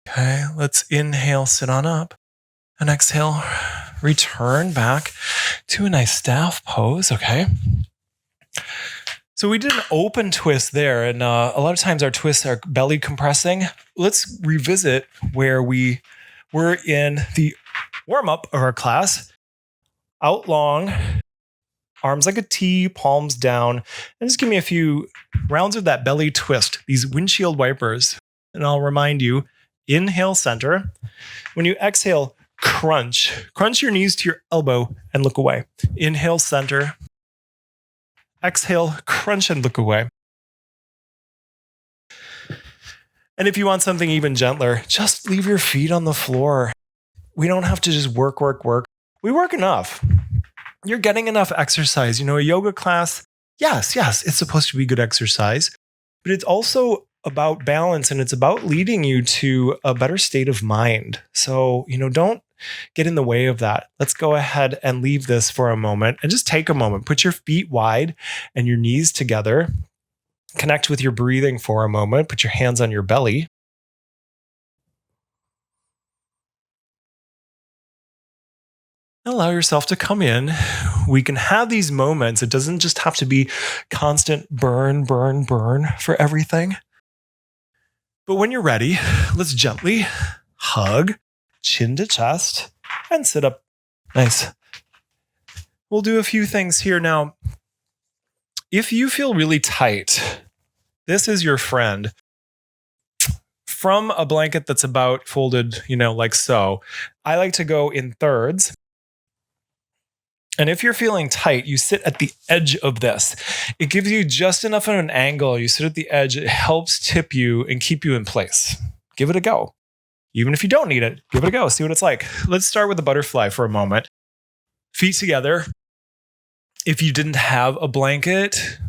Okay, let's inhale, sit on up. And exhale, return back to a nice staff pose, okay? So we did an open twist there, and a lot of times our twists are belly compressing. Let's revisit where we were in the warm-up of our class. Out long, arms like a T, palms down, and just give me a few rounds of that belly twist, these windshield wipers. And I'll remind you, inhale center. When you exhale, crunch your knees to your elbow and look away. Inhale center. Exhale, crunch and look away. And if you want something even gentler, just leave your feet on the floor. We don't have to just work. We work enough. You're getting enough exercise. A yoga class, yes, it's supposed to be good exercise, but it's also about balance, and it's about leading you to a better state of mind. So, don't get in the way of that. Let's go ahead and leave this for a moment and just take a moment. Put your feet wide and your knees together. Connect with your breathing for a moment. Put your hands on your belly. Allow yourself to come in. We can have these moments. It doesn't just have to be constant burn for everything. But when you're ready, let's gently hug, chin to chest, and sit up. Nice. We'll do a few things here now. If you feel really tight, this is your friend. From a blanket that's about folded, like so, I like to go in thirds. And if you're feeling tight, you sit at the edge of this. It gives you just enough of an angle. You sit at the edge. It helps tip you and keep you in place. Give it a go. Even if you don't need it, give it a go. See what it's like. Let's start with the butterfly for a moment. Feet together. If you didn't have a blanket,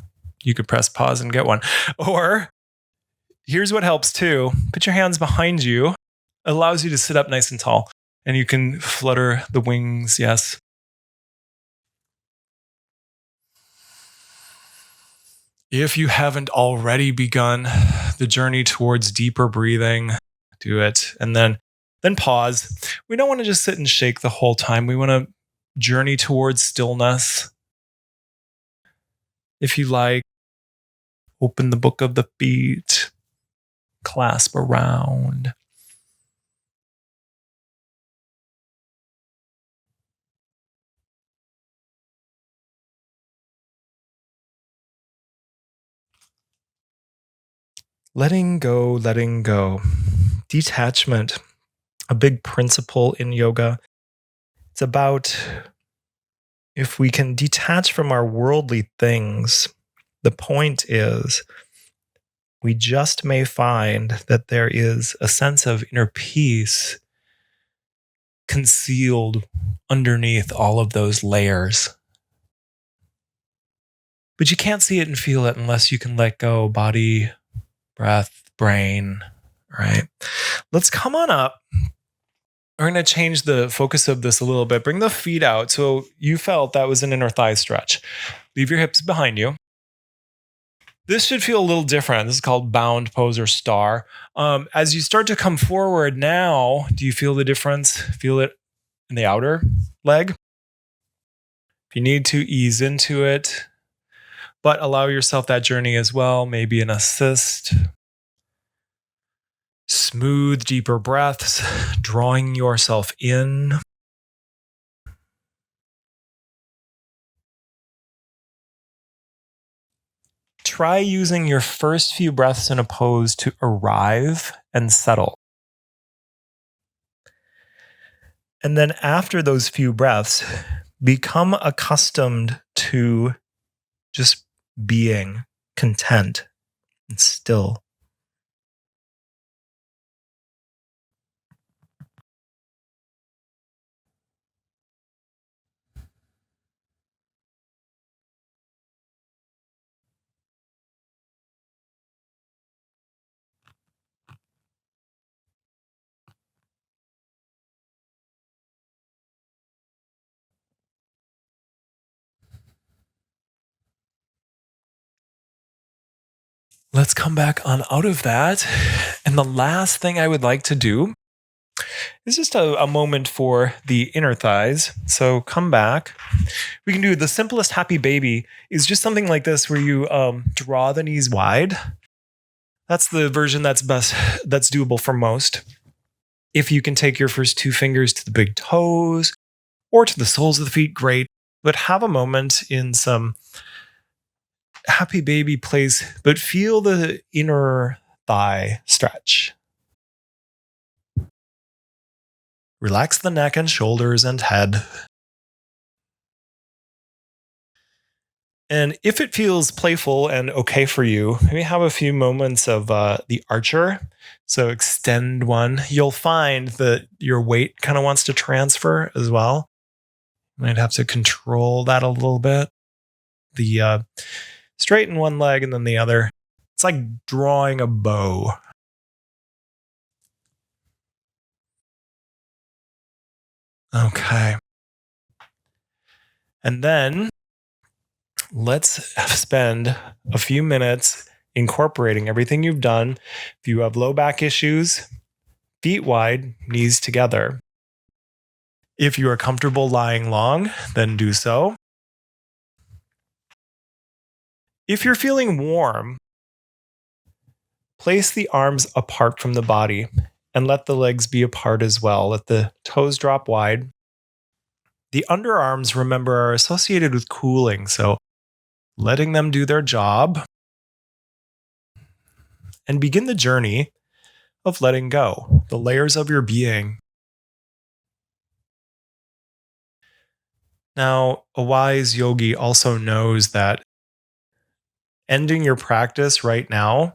you could press pause and get one. Or here's what helps too. Put your hands behind you. It allows you to sit up nice and tall. And you can flutter the wings, yes. If you haven't already begun the journey towards deeper breathing, do it. And then pause. We don't want to just sit and shake the whole time. We want to journey towards stillness. If you like, open the book of the feet, clasp around. Letting go. Detachment, a big principle in yoga. It's about if we can detach from our worldly things, the point is we just may find that there is a sense of inner peace concealed underneath all of those layers. But you can't see it and feel it unless you can let go, body, breath, brain, right? Let's come on up. We're going to change the focus of this a little bit. Bring the feet out. So you felt that was an inner thigh stretch. Leave your hips behind you. This should feel a little different. This is called bound pose or star. As you start to come forward now, do you feel the difference? Feel it in the outer leg? If you need to, ease into it, but allow yourself that journey as well. Maybe an assist. Smooth, deeper breaths, drawing yourself in. Try using your first few breaths in a pose to arrive and settle. And then after those few breaths, become accustomed to just being content and still. Let's come back on out of that. And the last thing I would like to do is just a moment for the inner thighs. So come back. We can do the simplest happy baby is just something like this where you draw the knees wide. That's the version that's best, that's doable for most. If you can take your first 2 fingers to the big toes or to the soles of the feet, great. But have a moment in some happy baby place, but feel the inner thigh stretch. Relax the neck and shoulders and head. And if it feels playful and okay for you, maybe have a few moments of the archer. So extend one. You'll find that your weight kind of wants to transfer as well. You might have to control that a little bit. The straighten one leg and then the other. It's like drawing a bow. Okay. And then let's spend a few minutes incorporating everything you've done. If you have low back issues, feet wide, knees together. If you are comfortable lying long, then do so. If you're feeling warm, place the arms apart from the body and let the legs be apart as well. Let the toes drop wide. The underarms, remember, are associated with cooling, so letting them do their job. And begin the journey of letting go, the layers of your being. Now, a wise yogi also knows that ending your practice right now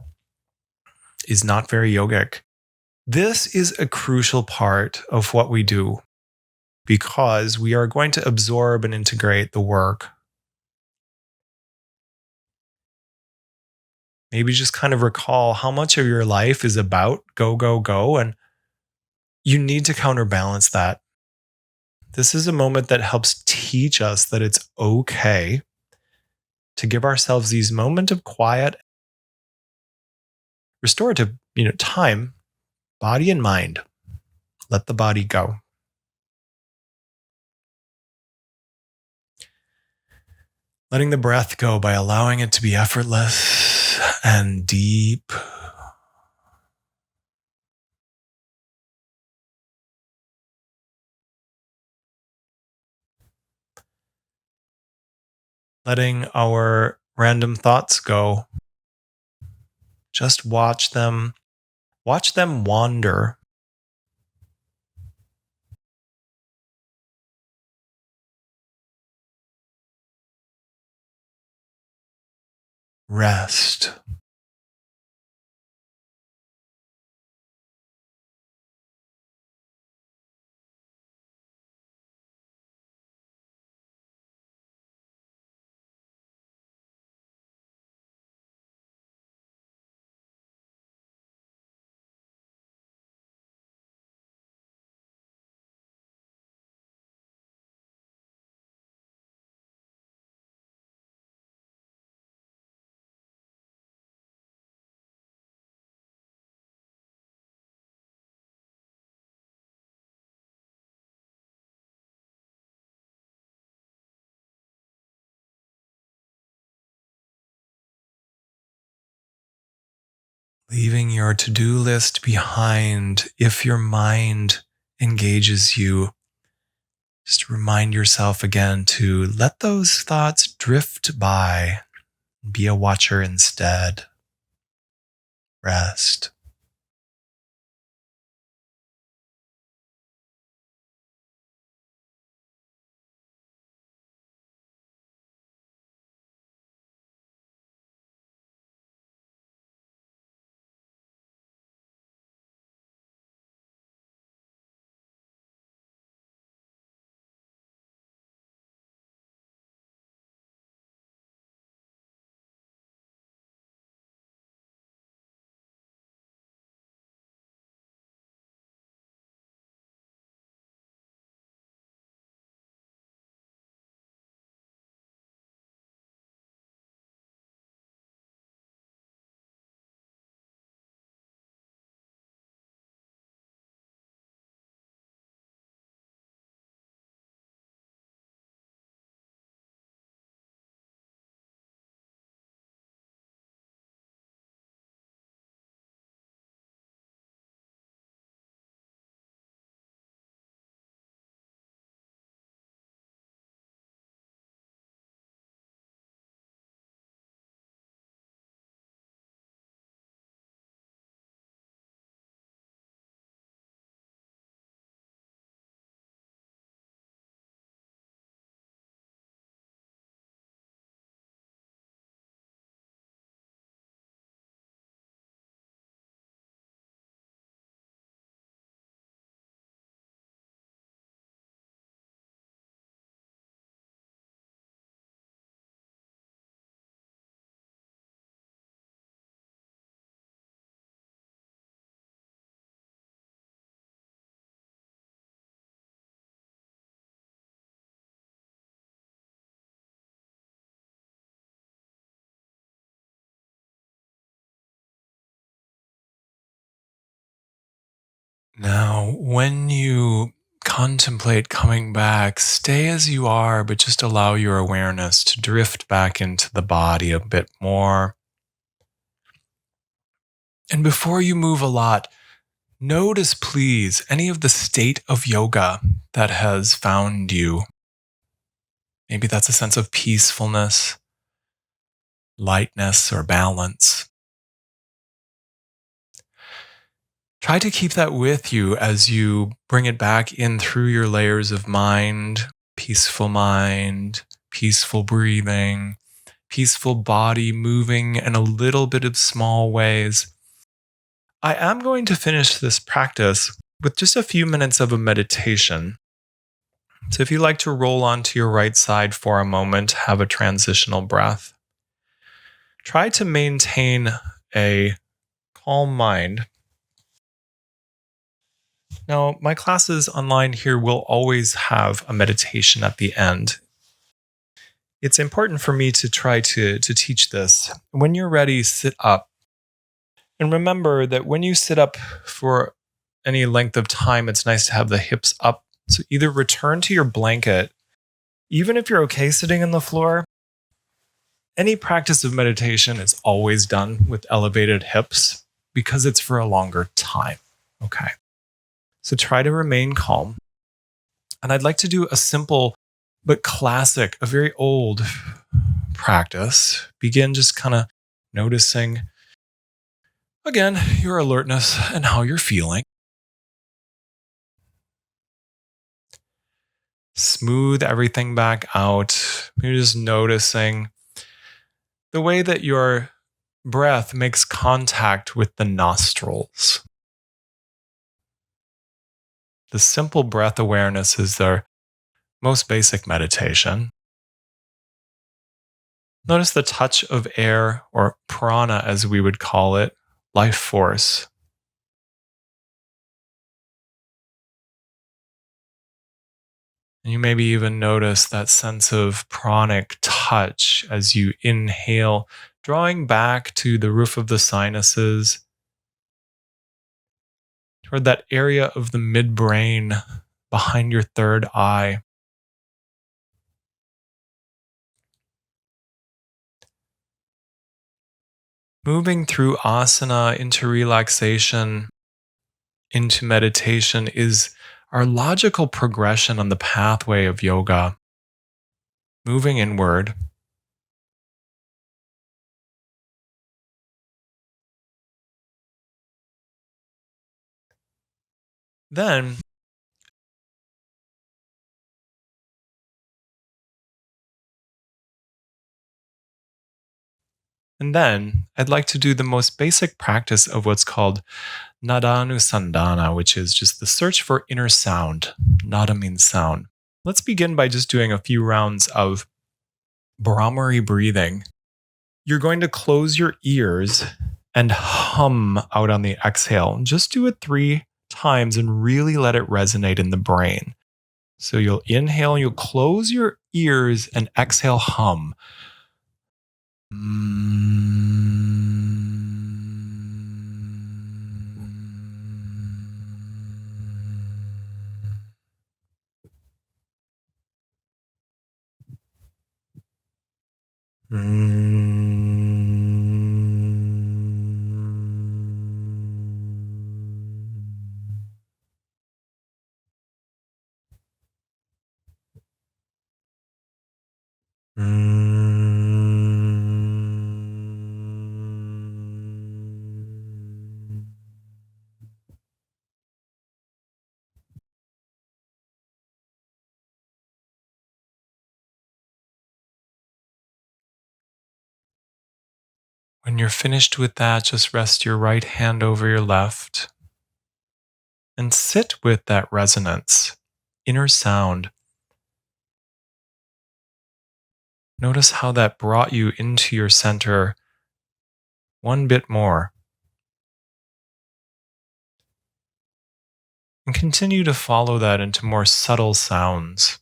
is not very yogic. This is a crucial part of what we do because we are going to absorb and integrate the work. Maybe just kind of recall how much of your life is about go, go, go, and you need to counterbalance that. This is a moment that helps teach us that it's okay to give ourselves these moments of quiet, restorative, time, body and mind. Let the body go. Letting the breath go by allowing it to be effortless and deep. Letting our random thoughts go. Just watch them wander. Rest. Leaving your to-do list behind. If your mind engages you, just remind yourself again to let those thoughts drift by. Be a watcher instead. Rest. Now, when you contemplate coming back, stay as you are, but just allow your awareness to drift back into the body a bit more. And before you move a lot, notice, please, any of the state of yoga that has found you. Maybe that's a sense of peacefulness, lightness, or balance. Try to keep that with you as you bring it back in through your layers of mind, peaceful breathing, peaceful body moving in a little bit of small ways. I am going to finish this practice with just a few minutes of a meditation. So if you like to roll onto your right side for a moment, have a transitional breath. Try to maintain a calm mind. Now, my classes online here will always have a meditation at the end. It's important for me to try to teach this. When you're ready, sit up. And remember that when you sit up for any length of time, it's nice to have the hips up. So either return to your blanket, even if you're okay sitting on the floor. Any practice of meditation is always done with elevated hips because it's for a longer time. Okay. So try to remain calm. And I'd like to do a simple but classic, a very old practice. Begin just kind of noticing, again, your alertness and how you're feeling. Smooth everything back out. You're just noticing the way that your breath makes contact with the nostrils. The simple breath awareness is their most basic meditation. Notice the touch of air, or prana as we would call it, life force. And you maybe even notice that sense of pranic touch as you inhale, drawing back to the roof of the sinuses, toward that area of the midbrain behind your third eye. Moving through asana into relaxation, into meditation is our logical progression on the pathway of yoga. Moving inward. Then, I'd like to do the most basic practice of what's called Nadanusandana, which is just the search for inner sound. Nada means sound. Let's begin by just doing a few rounds of Brahmari breathing. You're going to close your ears and hum out on the exhale. Just do it 3 times and really let it resonate in the brain. So you'll inhale, you'll close your ears and exhale, hum. When you're finished with that, just rest your right hand over your left and sit with that resonance, inner sound. Notice how that brought you into your center one bit more. And continue to follow that into more subtle sounds.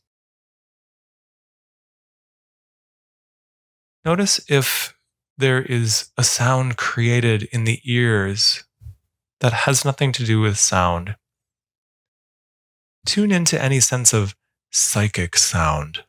Notice if there is a sound created in the ears that has nothing to do with sound. Tune into any sense of psychic sound.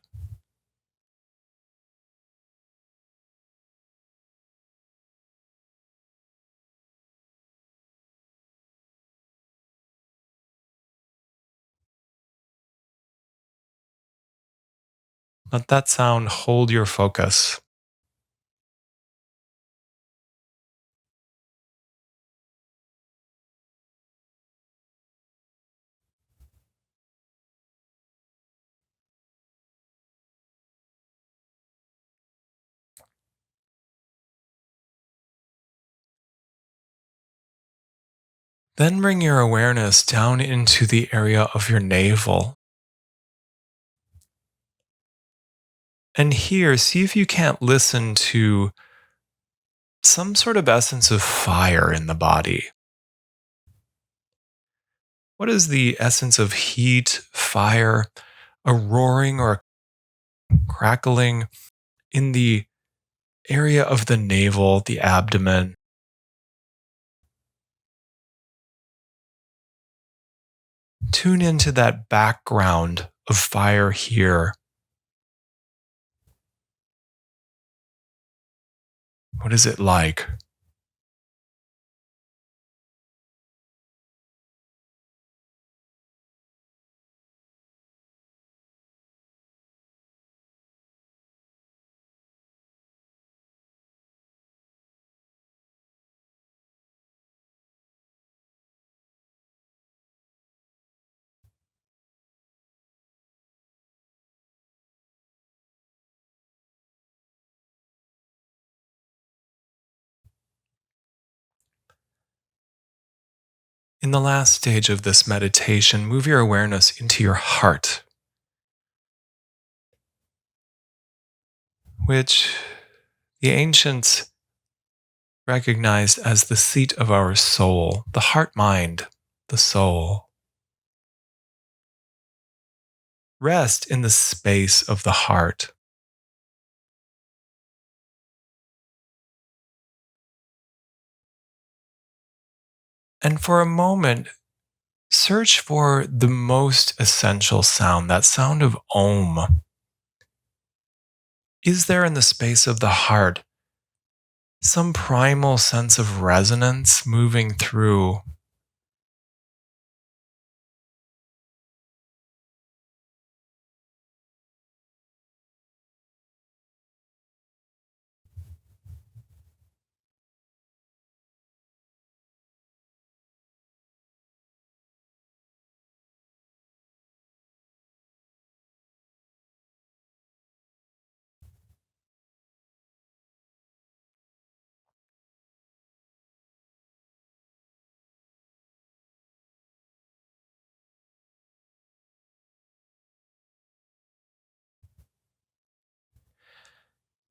Let that sound hold your focus. Then bring your awareness down into the area of your navel. And here, see if you can't listen to some sort of essence of fire in the body. What is the essence of heat, fire, a roaring or a crackling in the area of the navel, the abdomen? Tune into that background of fire here. What is it like? In the last stage of this meditation, move your awareness into your heart, which the ancients recognized as the seat of our soul, the heart mind, the soul. Rest in the space of the heart. And for a moment, search for the most essential sound, that sound of Om. Is there in the space of the heart some primal sense of resonance moving through?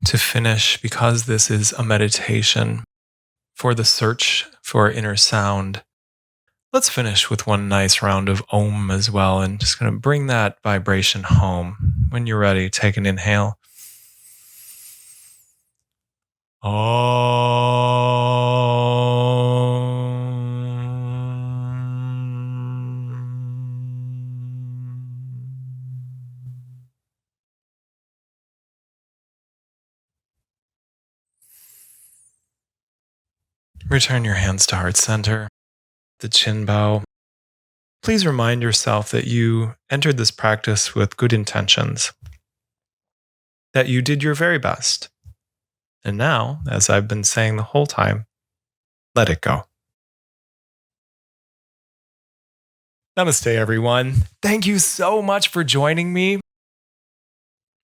To finish, because this is a meditation for the search for inner sound, let's finish with one nice round of Om as well, and just going to bring that vibration home. When you're ready, take an inhale. Return your hands to heart center, the chin bow. Please remind yourself that you entered this practice with good intentions, that you did your very best. And now, as I've been saying the whole time, let it go. Namaste, everyone. Thank you so much for joining me.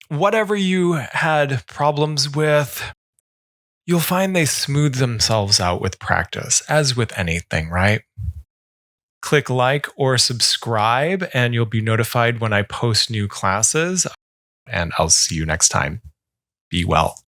Whatever you had problems with, you'll find they smooth themselves out with practice, as with anything, right? Click like or subscribe, and you'll be notified when I post new classes. And I'll see you next time. Be well.